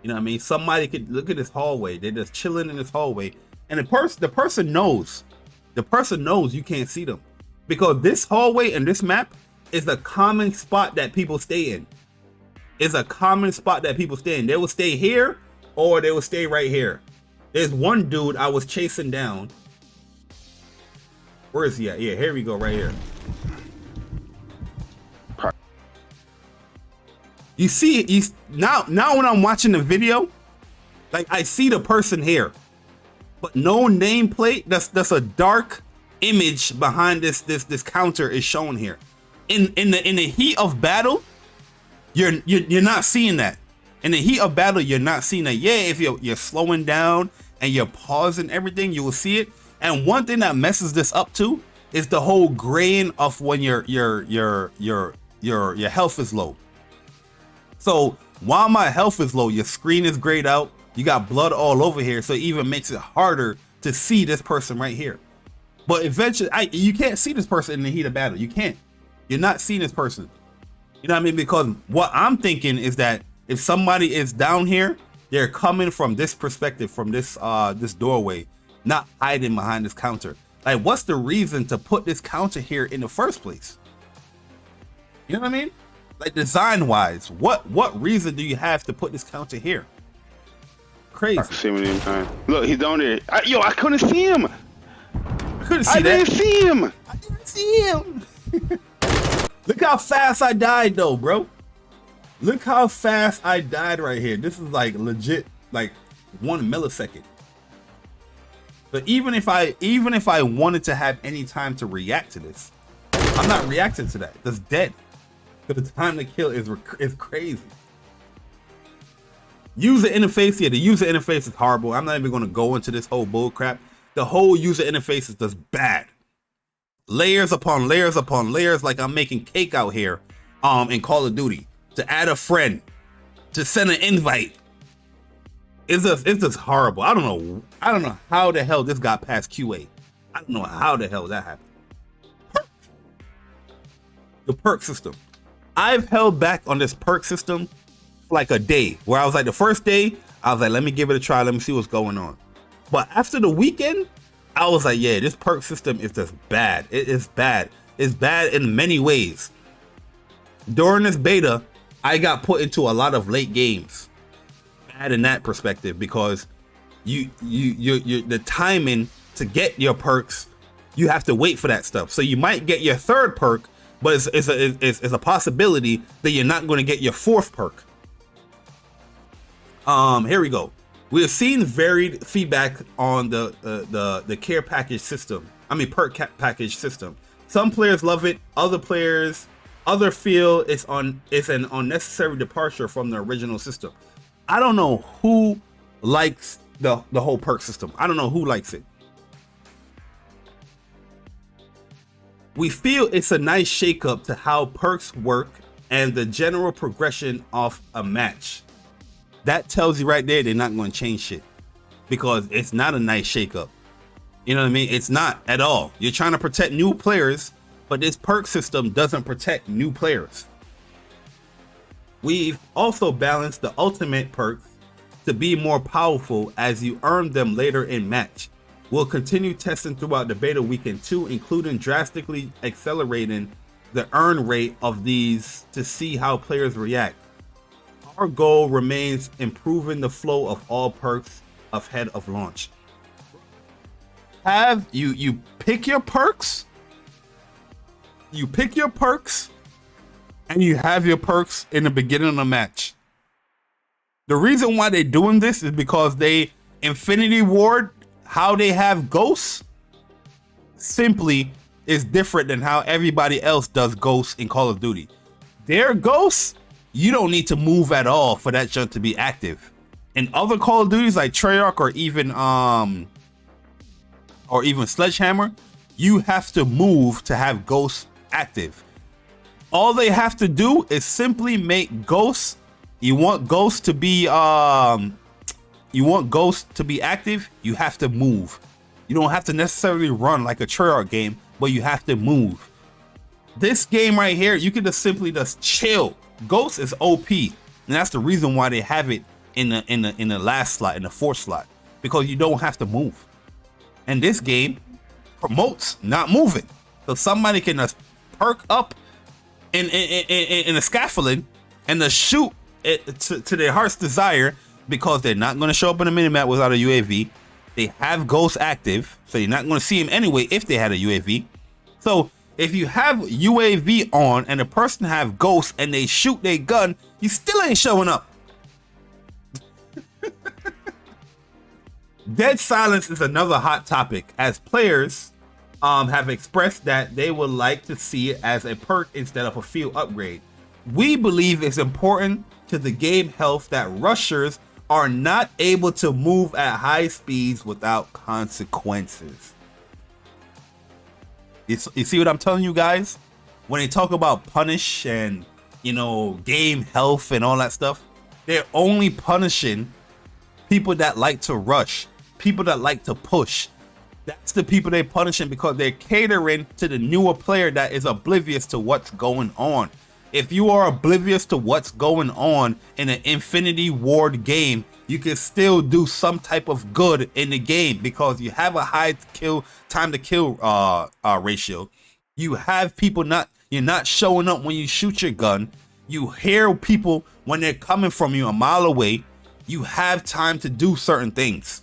You know what I mean? Somebody could look at this hallway. They're just chilling in this hallway, and the person knows you can't see them, because this hallway and this map is a common spot that people stay in. It's a common spot that people stay in. They will stay here or they will stay right here. There's one dude I was chasing down. Where is he at? Yeah, here we go, right here. You see, now when I'm watching the video, like I see the person here, but no nameplate. That's a dark image behind this counter is shown here. In the heat of battle, you're not seeing that. In the heat of battle, you're not seeing that. Yeah, if you're slowing down and you're pausing everything, you will see it. And one thing that messes this up too is the whole graying of when your health is low. So while my health is low, your screen is grayed out. You got blood all over here, so it even makes it harder to see this person right here. But eventually, you can't see this person in the heat of battle. You can't. You're not seeing this person. You know what I mean? Because what I'm thinking is that if somebody is down here, they're coming from this perspective, from this this doorway, not hiding behind this counter. Like, what's the reason to put this counter here in the first place? You know what I mean? Like, design wise, what reason do you have to put this counter here? Crazy. I see him anytime. Look, he's down there. I couldn't see him. I couldn't see that. I didn't see him. Look how fast I died though, bro. Look how fast I died right here. This is like legit, like 1 millisecond. But even if I wanted to have any time to react to this, I'm not reacting to that. That's dead. Because the time to kill is crazy. User interface, yeah, the user interface is horrible. I'm not even going to go into this whole bull crap. The whole user interface is just bad. Layers upon layers upon layers, like I'm making cake out here in Call of Duty. To add a friend, to send an invite. It's just horrible. I don't know how the hell this got past QA. I don't know how the hell that happened. The perk system. I've held back on this perk system for like a day, where I was like, the first day, I was like, let me give it a try. Let me see what's going on. But after the weekend, I was like, yeah, this perk system is just bad. It is bad. It's bad in many ways. During this beta, I got put into a lot of late games. Bad in that perspective, because you the timing to get your perks, you have to wait for that stuff. So you might get your third perk, but it's a possibility that you're not going to get your fourth perk. Here we go. We have seen varied feedback on the care package system. I mean, perk package system. Some players love it. Other feel it's an unnecessary departure from the original system. I don't know who likes the whole perk system. I don't know who likes it. We feel it's a nice shakeup to how perks work and the general progression of a match. That tells you right there they're not going to change shit, because it's not a nice shakeup. You know what I mean? It's not at all. You're trying to protect new players, but this perk system doesn't protect new players. We've also balanced the ultimate perks to be more powerful as you earn them later in match. We'll continue testing throughout the beta weekend 2, including drastically accelerating the earn rate of these to see how players react. Our goal remains improving the flow of all perks ahead of launch. Have you pick your perks? You pick your perks, and you have your perks in the beginning of the match. The reason why they're doing this is because Infinity Ward how they have ghosts simply is different than how everybody else does ghosts in Call of Duty. Their ghosts, you don't need to move at all for that junk to be active. In other Call of Duties like Treyarch or even Sledgehammer, you have to move to have ghosts active. All they have to do is simply make ghosts. You want ghosts to be active, you have to move. You don't have to necessarily run like a Treyarch game, but you have to move. This game right here, you can just simply chill. Ghost is OP, and that's the reason why they have it in the last slot, in the fourth slot, because you don't have to move. And this game promotes not moving, so somebody can just perk up in the scaffolding and just shoot it to their heart's desire, because they're not going to show up in the minimap without a UAV. They have ghosts active, so you're not going to see him anyway if they had a UAV. So if you have UAV on and a person have ghosts and they shoot their gun, you still ain't showing up. Dead silence is another hot topic, as players have expressed that they would like to see it as a perk instead of a field upgrade. We believe it's important to the game health that rushers are not able to move at high speeds without consequences. You see what I'm telling you guys? When they talk about punish and, you know, game health and all that stuff, they're only punishing people that like to rush, people that like to push. That's the people they're punishing, because they're catering to the newer player that is oblivious to what's going on. If you are oblivious to what's going on in an Infinity Ward game, you can still do some type of good in the game, because you have a high time to kill ratio. You have people you're not showing up when you shoot your gun. You hear people when they're coming from you a mile away. You have time to do certain things.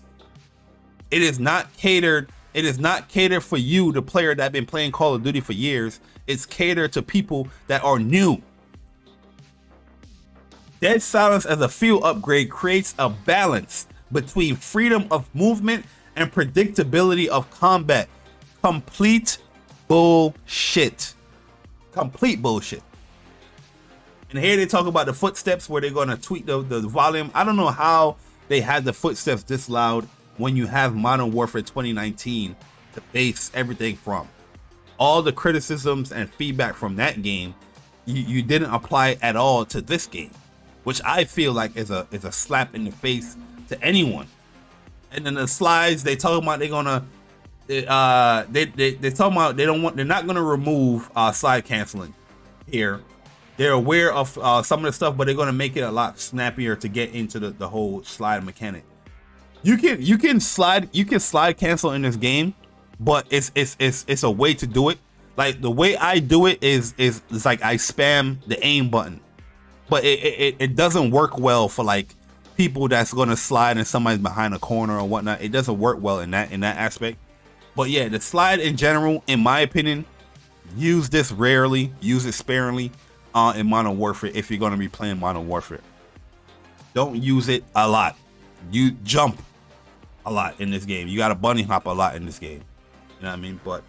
It is not catered for you, the player that been playing Call of Duty for years. It's catered to people that are new. Dead silence as a field upgrade creates a balance between freedom of movement and predictability of combat. Complete bullshit. Complete bullshit. And here they talk about the footsteps, where they're going to tweak the volume. I don't know how they had the footsteps this loud when you have Modern Warfare 2019 to base everything from. All the criticisms and feedback from that game, you didn't apply at all to this game, which I feel like is a slap in the face to anyone. And then the slides, they talk about they're gonna they talking about they're not gonna remove slide canceling here. They're aware of some of the stuff, but they're gonna make it a lot snappier to get into the whole slide mechanic. You can slide cancel in this game, but it's a way to do it. Like the way I do it is it's like I spam the aim button, but it doesn't work well for like people that's gonna slide and somebody's behind a corner or whatnot. It doesn't work well in that aspect. But yeah, the slide in general, in my opinion, use this rarely, use it sparingly in Modern Warfare if you're gonna be playing Modern Warfare. Don't use it a lot. You jump a lot in this game. You gotta bunny hop a lot in this game. You know what I mean? But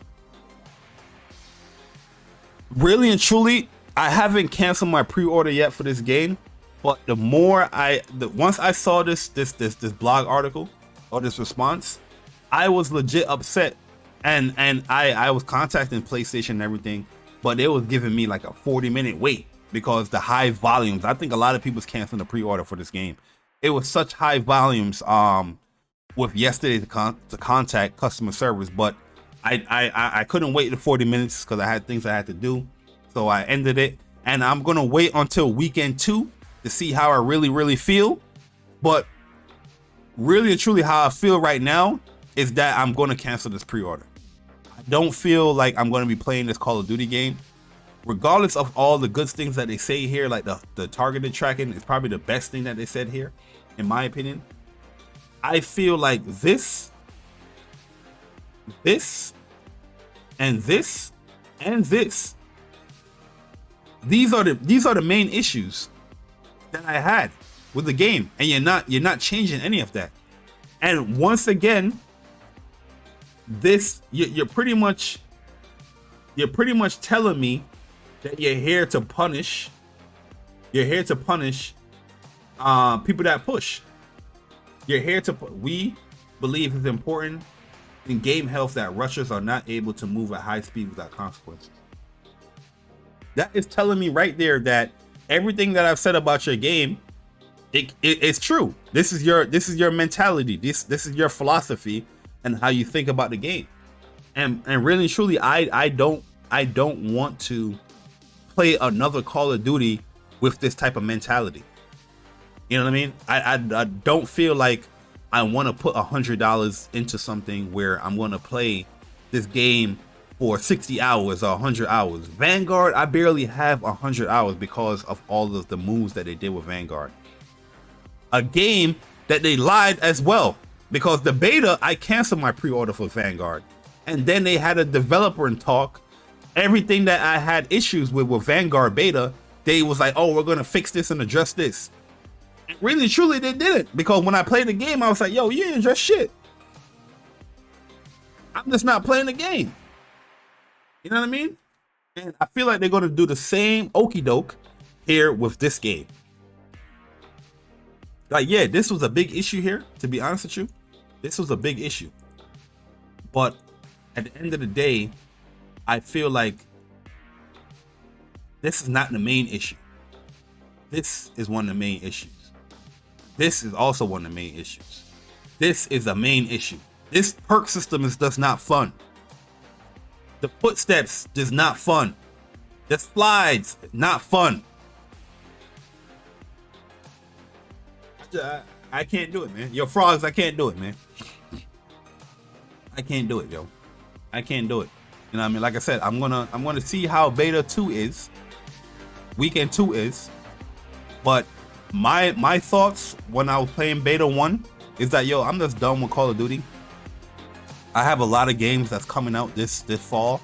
really and truly, I haven't canceled my pre-order yet for this game. But once I saw this blog article or this response, I was legit upset, and I was contacting PlayStation and everything, but they was giving me like a 40-minute wait because the high volumes. I think a lot of people's canceling the pre-order for this game. It was such high volumes with yesterday to contact customer service, but I couldn't wait the 40 minutes because I had things I had to do, so I ended it, and I'm gonna wait until weekend 2 to see how I really feel. But really and truly, how I feel right now is that I'm going to cancel this pre-order. I don't feel like I'm going to be playing this Call of Duty game, regardless of all the good things that they say here. Like the targeted tracking is probably the best thing that they said here, in my opinion. I feel like this and this and this, these are the main issues that I had with the game, and you're not changing any of that. And once again, this you're pretty much telling me that you're here to punish. You're here to punish people that push. You're here to. We believe it's important in game health that rushers are not able to move at high speed without consequences. That is telling me right there that everything that I've said about your game, it's true. This is your mentality. This is your philosophy and how you think about the game. And really and truly, I don't want to play another Call of Duty with this type of mentality. You know what I mean? I don't feel like I want to put $100 into something where I'm going to play this game for 60 hours or 100 hours. Vanguard, I barely have 100 hours because of all of the moves that they did with Vanguard. A game that they lied as well, because the beta, I canceled my pre-order for Vanguard. And then they had a developer and talk. Everything that I had issues with Vanguard beta, they was like, oh, we're going to fix this and address this. And really, truly, they didn't. Because when I played the game, I was like, yo, you didn't address shit. I'm just not playing the game. You know what I mean? And I feel like they're going to do the same okie doke here with this game. Like, yeah, this was a big issue here, to be honest with you. This was a big issue. But at the end of the day, I feel like this is not the main issue. This is one of the main issues. This is also one of the main issues. This is a main issue. This perk system is just not fun. The footsteps is not fun. The slides, not fun. I can't do it, man. Yo, Frogs, I can't do it, man. I can't do it, yo. I can't do it. You know what I mean? Like I said, I'm gonna see how beta 2 is. Weekend 2 is. But my thoughts when I was playing beta 1 is that, yo, I'm just done with Call of Duty. I have a lot of games that's coming out this fall,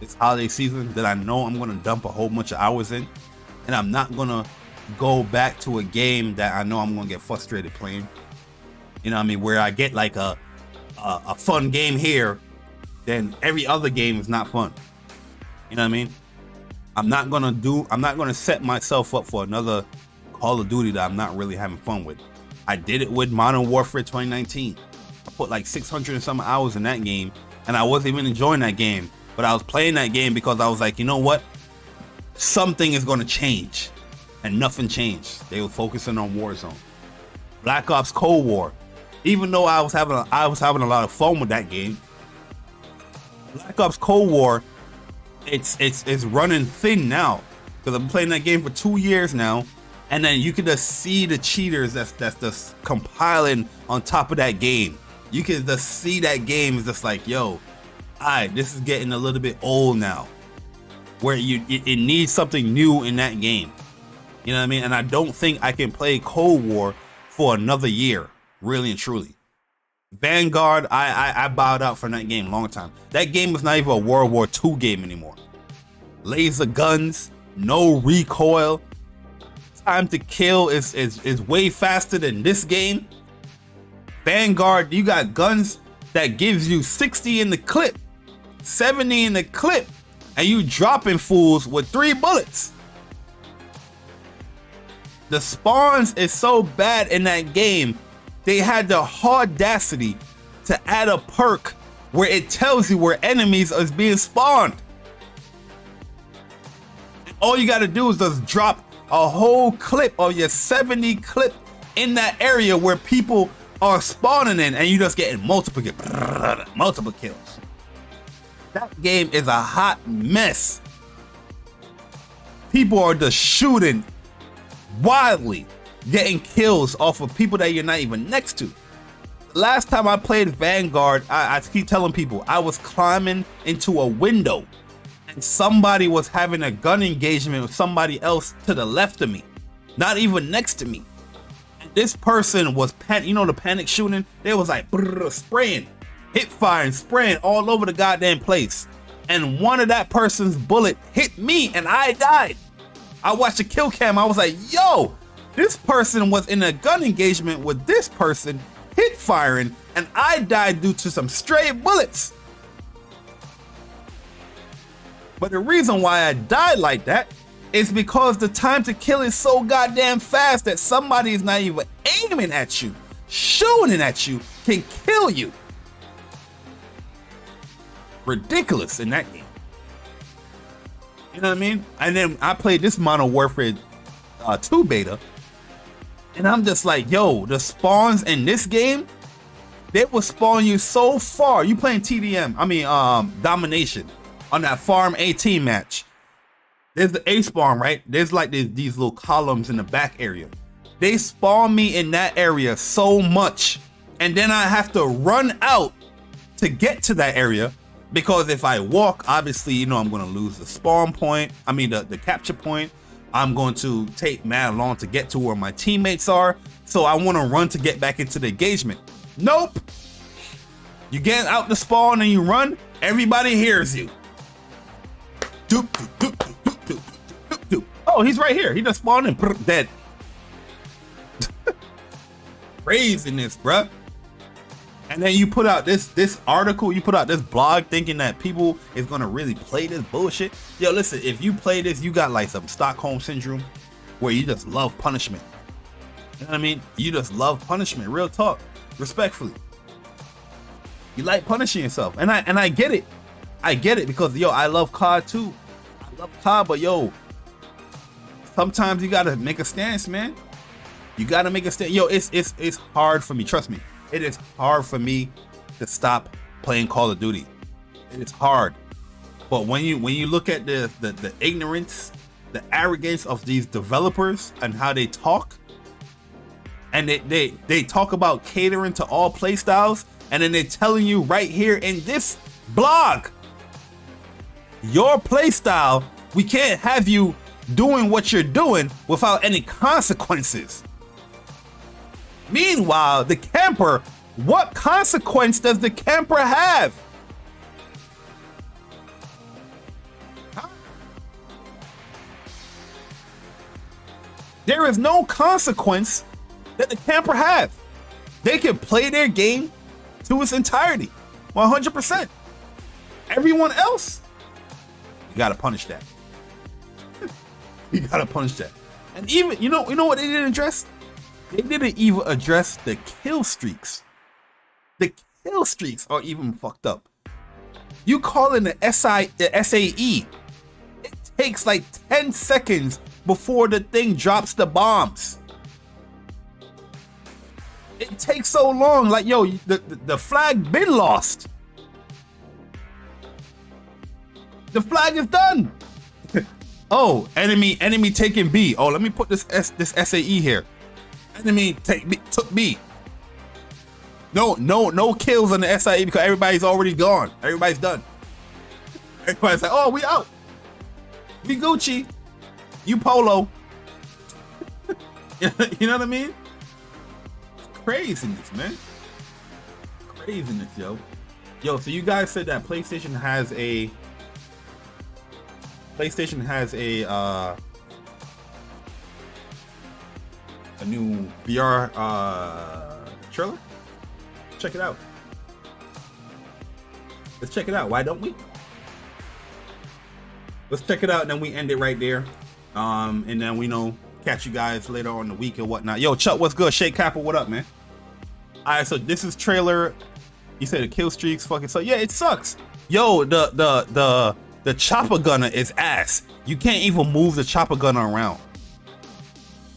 this holiday season, that I know I'm gonna dump a whole bunch of hours in, and I'm not gonna go back to a game that I know I'm gonna get frustrated playing. You know what I mean? Where I get like a fun game here, then every other game is not fun. You know what I mean? I'm not gonna set myself up for another Call of Duty that I'm not really having fun with. I did it with Modern Warfare 2019. I put like 600 and some hours in that game, and I wasn't even enjoying that game, but I was playing that game because I was like, you know what? Something is gonna change. And nothing changed. They were focusing on Warzone. Black Ops Cold War. Even though I was having a lot of fun with that game, Black Ops Cold War, it's running thin now. Because I'm playing that game for 2 years now, and then you can just see the cheaters that's just compiling on top of that game. You can just see that game is just like, yo, this is getting a little bit old now. Where it needs something new in that game. You know what I mean? And I don't think I can play Cold War for another year, really and truly. Vanguard, I bowed out from that game a long time. That game was not even a World War II game anymore. Laser guns, no recoil. Time to kill is way faster than this game. Vanguard, you got guns that gives you 60 in the clip, 70 in the clip, and you dropping fools with 3 bullets. The spawns is so bad in that game, they had the audacity to add a perk where it tells you where enemies are being spawned. All you gotta do is just drop a whole clip of your 70 clip in that area where people are spawning in, and you just getting multiple kills. That game is a hot mess. People are just shooting wildly, getting kills off of people that you're not even next to. Last time I played Vanguard, I keep telling people I was climbing into a window and somebody was having a gun engagement with somebody else to the left of me, not even next to me. And this person was the panic shooting. They was like spraying, hip firing, spraying all over the goddamn place. And one of that person's bullet hit me and I died. I watched the kill cam. I was like, yo, this person was in a gun engagement with this person, hit firing, and I died due to some stray bullets. But the reason why I died like that is because the time to kill is so goddamn fast that somebody is not even aiming at you, shooting at you, can kill you. Ridiculous in that game. You know what I mean? And then I played this Modern Warfare 2 beta, and I'm just like, yo, the spawns in this game, they will spawn you so far. You playing TDM, Domination on that Farm 18 match. There's the A spawn, right? There's like these little columns in the back area. They spawn me in that area so much, and then I have to run out to get to that area, because if I walk, obviously, you know, I'm going to lose the spawn point. I mean, the capture point. I'm going to take mad long to get to where my teammates are. So I want to run to get back into the engagement. Nope. You get out the spawn and you run, everybody hears you. Doop, doop, doop, doop, doop, doop, doop, doop. Oh, he's right here. He just spawned in. Dead. Craziness, bruh. And then you put out this article, you put out this blog thinking that people is gonna really play this bullshit. Yo, listen, if you play this, you got like some Stockholm syndrome where you just love punishment. You know what I mean? You just love punishment. Real talk, respectfully. You like punishing yourself, and I get it. I get it because yo, I love COD too. I love COD, but yo, sometimes you gotta make a stance, man. You gotta make a stand. Yo, it's hard for me. Trust me. It is hard for me to stop playing Call of Duty. It is hard. But when you look at the ignorance, the arrogance of these developers and how they talk, and they talk about catering to all play styles, and then they're telling you right here in this blog, your play style, we can't have you doing what you're doing without any consequences. Meanwhile, the camper, what consequence does the camper have? Huh? There is no consequence that the camper have. They can play their game to its entirety, 100%. Everyone else, you gotta punish that. You gotta punish that. And even, you know what they didn't address? They didn't even address the kill streaks. The kill streaks are even fucked up. You call in the SAE. It takes like 10 seconds before the thing drops the bombs. It takes so long. Like, yo, the flag been lost. The flag is done. Oh, enemy taking B. Oh, let me put this SAE here. Enemy took B. No kills on the SIE because everybody's already gone. Everybody's done. Everybody's like, oh, we out. We Gucci. You Polo. You know what I mean? Craziness, man. Craziness, yo. Yo, so you guys said that PlayStation has a new VR trailer. Check it out. Let's check it out. Why don't we? Let's check it out and then we end it right there. And then we know catch you guys later on in the week and whatnot. Yo, Chuck, what's good? Shake Kappa, what up, man? Alright, so this is trailer. You said the kill streaks fucking suck. Yeah, it sucks. Yo, the chopper gunner is ass. You can't even move the chopper gunner around.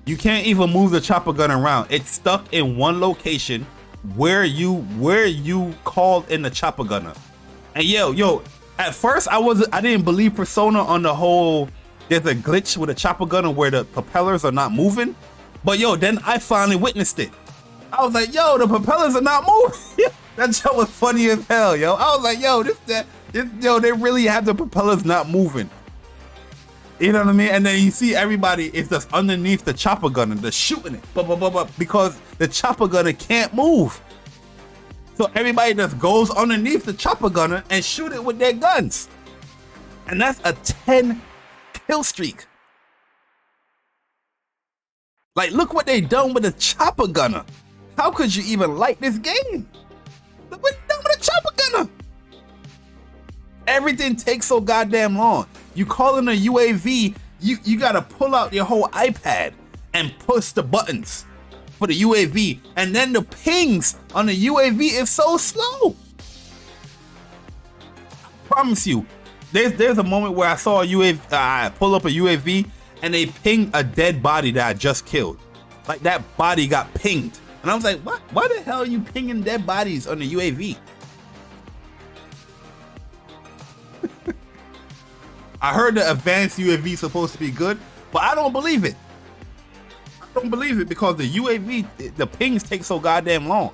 You can't even move the chopper gun around. It's stuck in one location where you called in the chopper gunner. And yo, at first I didn't believe Persona on the whole there's a glitch with a chopper gunner where the propellers are not moving. But yo, then I finally witnessed it. I was like, yo, the propellers are not moving. That shit was funny as hell, yo. I was like, yo, yo, they really have the propellers not moving. You know what I mean? And then you see everybody is just underneath the chopper gunner, they're shooting it, because the chopper gunner can't move. So everybody just goes underneath the chopper gunner and shoot it with their guns. And that's a 10 kill streak. Like, look what they done with the chopper gunner. How could you even like this game? Look what they done with the chopper gunner. Everything takes so goddamn long. You call in a UAV, you gotta pull out your whole iPad and push the buttons for the UAV, and then the pings on the UAV is so slow. I promise you, there's a moment where I saw a UAV, I pull up a UAV, and they pinged a dead body that I just killed. Like that body got pinged, and I was like, what? Why the hell are you pinging dead bodies on the UAV? I heard the advanced UAV is supposed to be good, but I don't believe it. I don't believe it because the UAV, the pings take so goddamn long.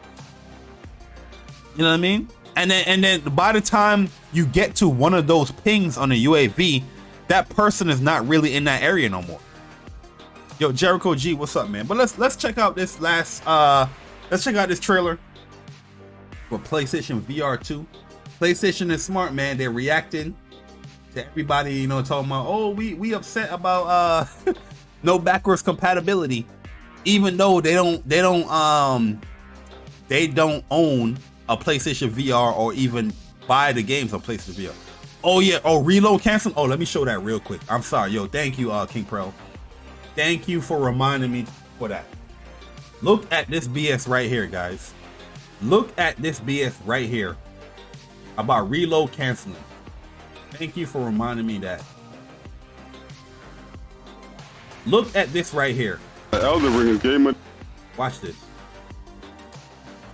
You know what I mean? And then by the time you get to one of those pings on the UAV, that person is not really in that area no more. Yo, Jericho G, what's up, man? But let's check out this last let's check out this trailer for PlayStation VR 2. PlayStation is smart, man. They're reacting to everybody, you know, talking about, oh, we upset about no backwards compatibility, even though they don't own a PlayStation VR or even buy the games on PlayStation VR. Oh yeah, oh, reload cancel. Oh, let me show that real quick. I'm sorry, yo, thank you, King Pro. Thank you for reminding me for that. Look at this BS right here, guys. Look at this BS right here about reload canceling. Thank you for reminding me that. Look at this right here. Elder Ring is game. Watch this.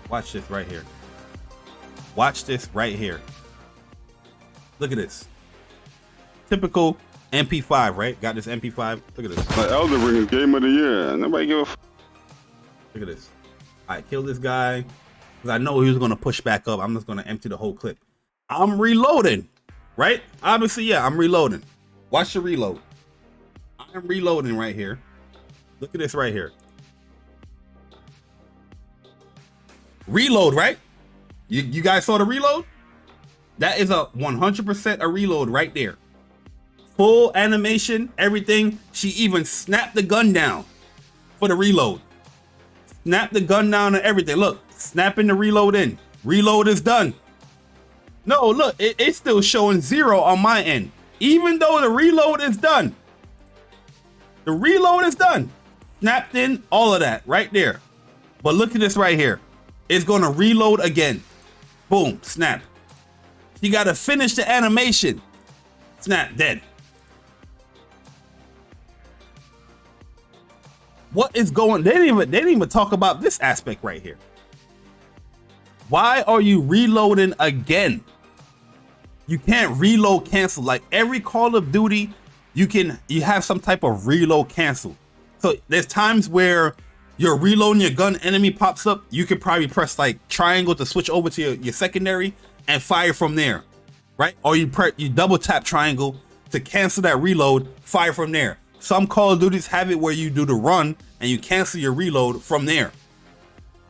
Watch this right here. Watch this right here. Look at this. Typical MP5, right? Got this MP5. Look at this. Elder Ring is game of the year. Nobody give a f. Look at this. All right, kill this guy. Because I know he was going to push back up. I'm just going to empty the whole clip. I'm reloading. Right? Obviously, yeah, I'm reloading. Watch the reload. I'm reloading right here. Look at this right here. Reload, right? You guys saw the reload? That is a 100% a reload right there. Full animation, everything. She even snapped the gun down for the reload. Snap the gun down and everything. Look, snapping the reload in. Reload is done. No, look, it's still showing 0 on my end. Even though the reload is done. The reload is done. Snapped in, all of that right there. But look at this right here. It's going to reload again. Boom, snap. You got to finish the animation. Snap, dead. What is going? They didn't even talk about this aspect right here. Why are you reloading again? You can't reload cancel. Like every Call of Duty, you have some type of reload cancel. So there's times where you're reloading your gun, enemy pops up, you could probably press like triangle to switch over to your secondary and fire from there, right? Or you double tap triangle to cancel that reload, fire from there. Some Call of Duties have it where you do the run and you cancel your reload from there.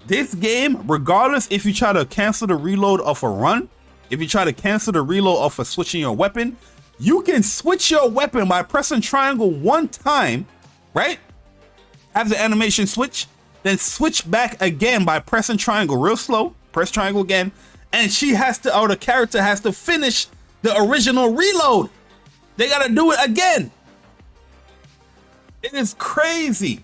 This game, regardless if you try to cancel the reload off a run, if you try to cancel the reload off of switching your weapon, you can switch your weapon by pressing triangle one time, right? Have the animation switch, then switch back again by pressing triangle real slow, press triangle again, and she has to, or the character has to finish the original reload. They gotta do it again. It is crazy.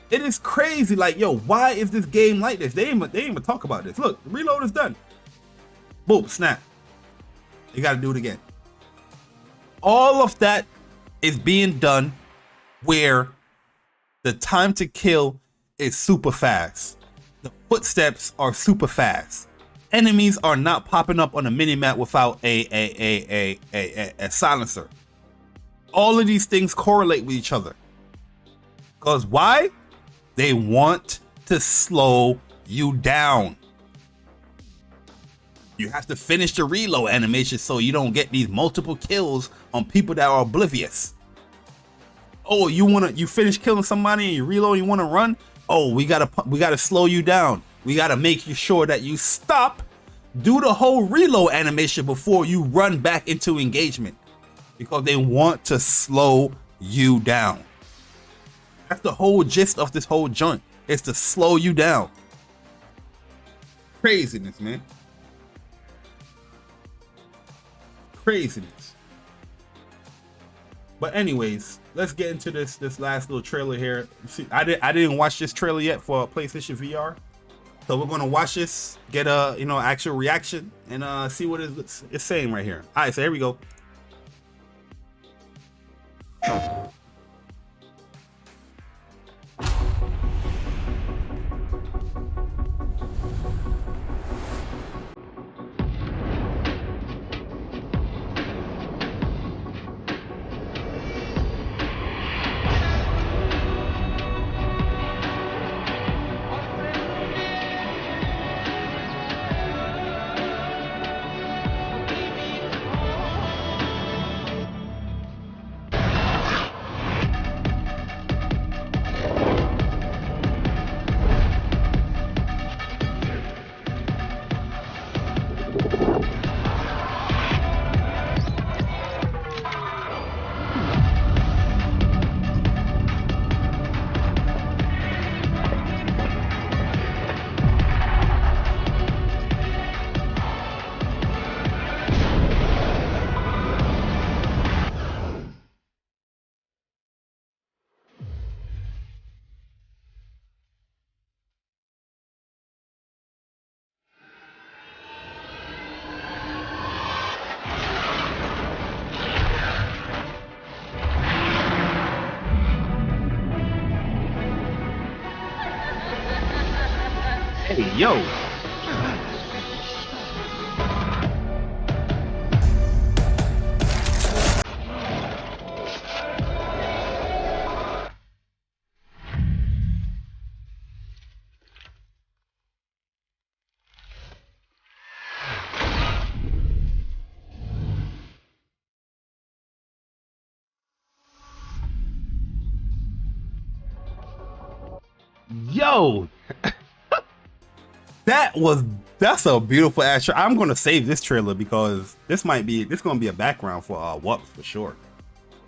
It is crazy. Like, yo, why is this game like this? They ain't even talk about this. Look, the reload is done. Boom, snap. You gotta do it again. All of that is being done where the time to kill is super fast. The footsteps are super fast. Enemies are not popping up on the minimap without a silencer. All of these things correlate with each other. Because why? They want to slow you down. You have to finish the reload animation so you don't get these multiple kills on people that are oblivious. Oh, you finish killing somebody and you reload, you want to run? Oh, we gotta slow you down. We gotta make sure that you stop, do the whole reload animation before you run back into engagement. Because they want to slow you down. That's the whole gist of this whole joint. It's to slow you down. Craziness, man. Craziness. But anyways, let's get into this last little trailer here. See, I didn't watch this trailer yet for PlayStation VR, so we're gonna watch this, get a actual reaction, and see what it's saying right here. All right, so here we go. Hey, yo. Yo. That's a beautiful ass trailer. I'm gonna save this trailer because this gonna be a background for WUPS for sure.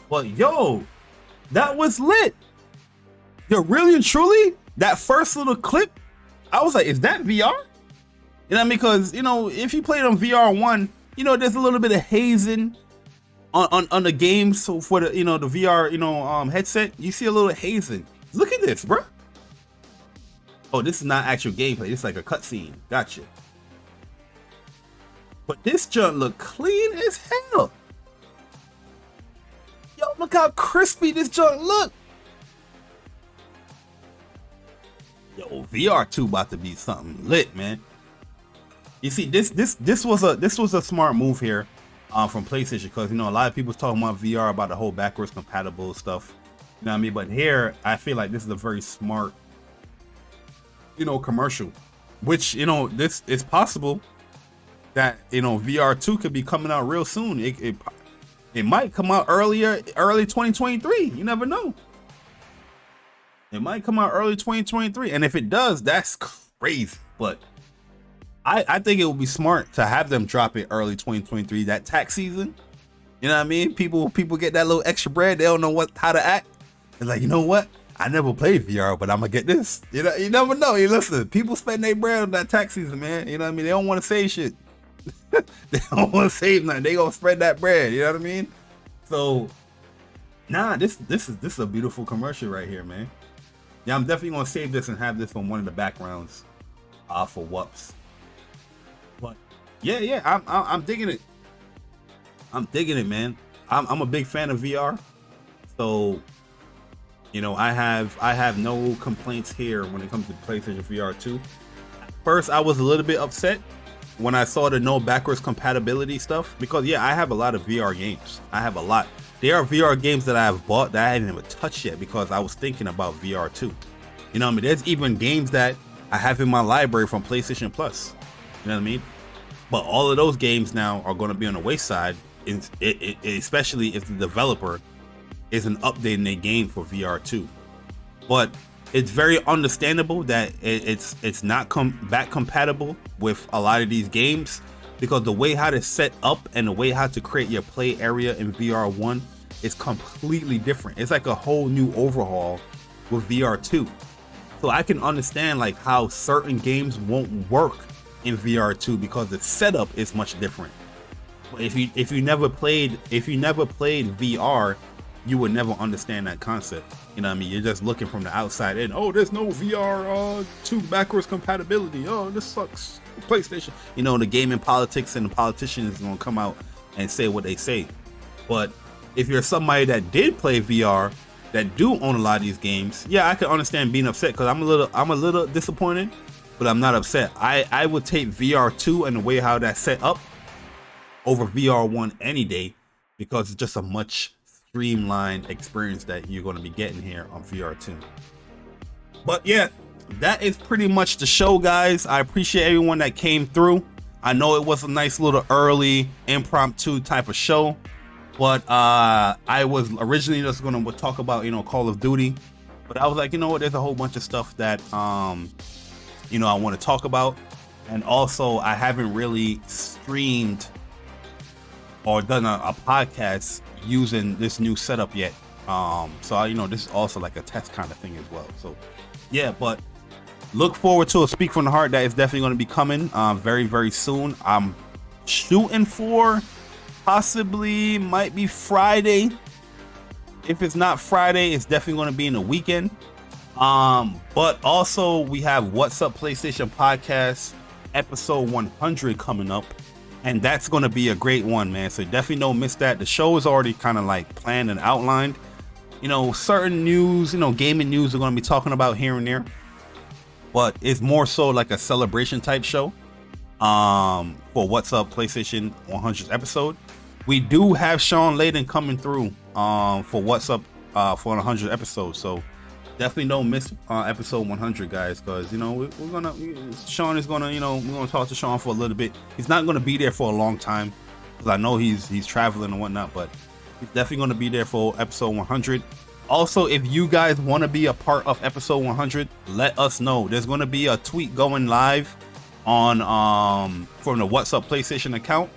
But yo, that was lit. Yo, really and truly, that first little clip, I was like, is that VR? You know what I mean? Because if you played on VR1, there's a little bit of hazing on the game. So for the the VR headset, you see a little hazing. Look at this, bro. Oh, this is not actual gameplay. This is like a cutscene. Gotcha. But this junk look clean as hell. Yo, look how crispy this junk look. Yo, VR2 about to be something lit, man. You see, this was a smart move here from PlayStation, because a lot of people's talking about VR, about the whole backwards compatible stuff. You know what I mean? But here, I feel like this is a very smart commercial, which this is possible that VR2 could be coming out real soon. It might come out early 2023. You never know. It might come out early 2023, and if it does, that's crazy. But I think it would be smart to have them drop it early 2023, that tax season. You know what I mean? People get that little extra bread. They don't know how to act. They're like, you know what? I never played VR, but I'm gonna get this. You never know. Listen, people spend their bread on that tax season, man. You know what I mean? They don't want to save shit. They don't want to save nothing. They gonna spread that bread. You know what I mean? So, nah, this is a beautiful commercial right here, man. Yeah, I'm definitely gonna save this and have this on one of the backgrounds, for WUPS. But yeah, I'm digging it. I'm digging it, man. I'm a big fan of VR, so. I have no complaints here when it comes to PlayStation VR 2. First, I was a little bit upset when I saw the no backwards compatibility stuff, because I have a lot of VR games. I have a lot. There are VR games that I have bought that I haven't even touched yet because I was thinking about VR 2. You know what I mean? There's even games that I have in my library from PlayStation Plus. You know what I mean? But all of those games now are going to be on the wayside, especially if the developer isn't updating their game for VR2. But it's very understandable that it's not back compatible with a lot of these games, because the way how to set up and the way how to create your play area in VR1 is completely different. It's like a whole new overhaul with VR2. So I can understand like how certain games won't work in VR2 because the setup is much different. But if you never played VR, you would never understand that concept. You know what I mean? You're just looking from the outside in. Oh, there's no VR 2 backwards compatibility. Oh, this sucks. PlayStation. You know, the gaming politics and the politicians gonna come out and say what they say. But if you're somebody that did play VR, that do own a lot of these games, yeah, I can understand being upset because I'm a little disappointed, but I'm not upset. I would take VR 2 and the way how that's set up over VR 1 any day, because it's just a much streamlined experience that you're going to be getting here on VR 2. But yeah, that is pretty much the show, guys. I appreciate everyone that came through. I know it was a nice little early impromptu type of show, but I was originally just going to talk about, you know, Call of Duty, but I was like, you know what, there's a whole bunch of stuff that you know, I want to talk about. And also I haven't really streamed or done a podcast using this new setup yet. So you know, this is also like a test kind of thing as well. So yeah, but look forward to a Speak from the Heart that is definitely going to be coming very, very soon. I'm shooting for possibly might be Friday. If it's not Friday, it's definitely going to be in the weekend. But also we have What's Up PlayStation Podcast episode 100 coming up, and that's going to be a great one, man. So definitely don't miss that. The show is already kind of like planned and outlined. You know, certain news, you know, gaming news we're going to be talking about here and there, but it's more so like a celebration type show for What's Up PlayStation 100th episode. We do have Sean Layden coming through for What's Up for 100th episode, so definitely don't miss episode 100, guys, because you know Sean is gonna, you know, we're gonna talk to Sean for a little bit. He's not gonna be there for a long time because I know he's traveling and whatnot, but he's definitely gonna be there for episode 100. Also, if you guys want to be a part of episode 100, let us know. There's gonna be a tweet going live on from the What's Up PlayStation account,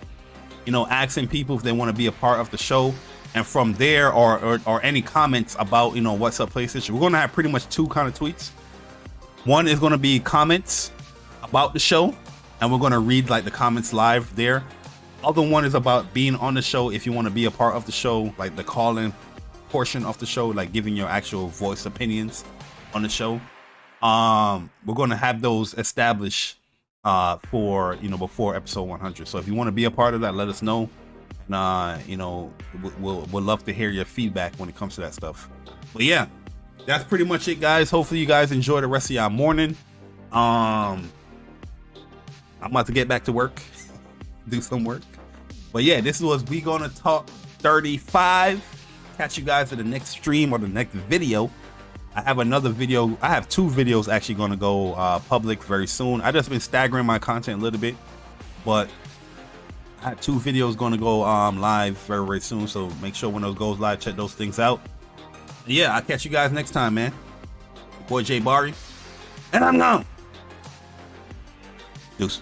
you know, asking people if they want to be a part of the show. And from there, or any comments about, you know, What's Up PlayStation, we're going to have pretty much two kind of tweets. One is going to be comments about the show, and we're going to read like the comments live there. Other one is about being on the show. If you want to be a part of the show, like the call-in portion of the show, like giving your actual voice opinions on the show. We're going to have those established for, you know, before episode 100. So if you want to be a part of that, let us know. You know, we'll love to hear your feedback when it comes to that stuff. But yeah, that's pretty much it, guys. Hopefully you guys enjoy the rest of y'all morning. I'm about to get back to work, do some work. But yeah, this was We Gonna Talk 35. Catch you guys in the next stream or the next video. I have another video. I have two videos actually going to go public very soon. I just been staggering my content a little bit, but I have two videos going to go live very, very soon. So make sure when those goes live, check those things out. Yeah, I'll catch you guys next time, man. Boy Jay Barry, and I'm gone. Deuce.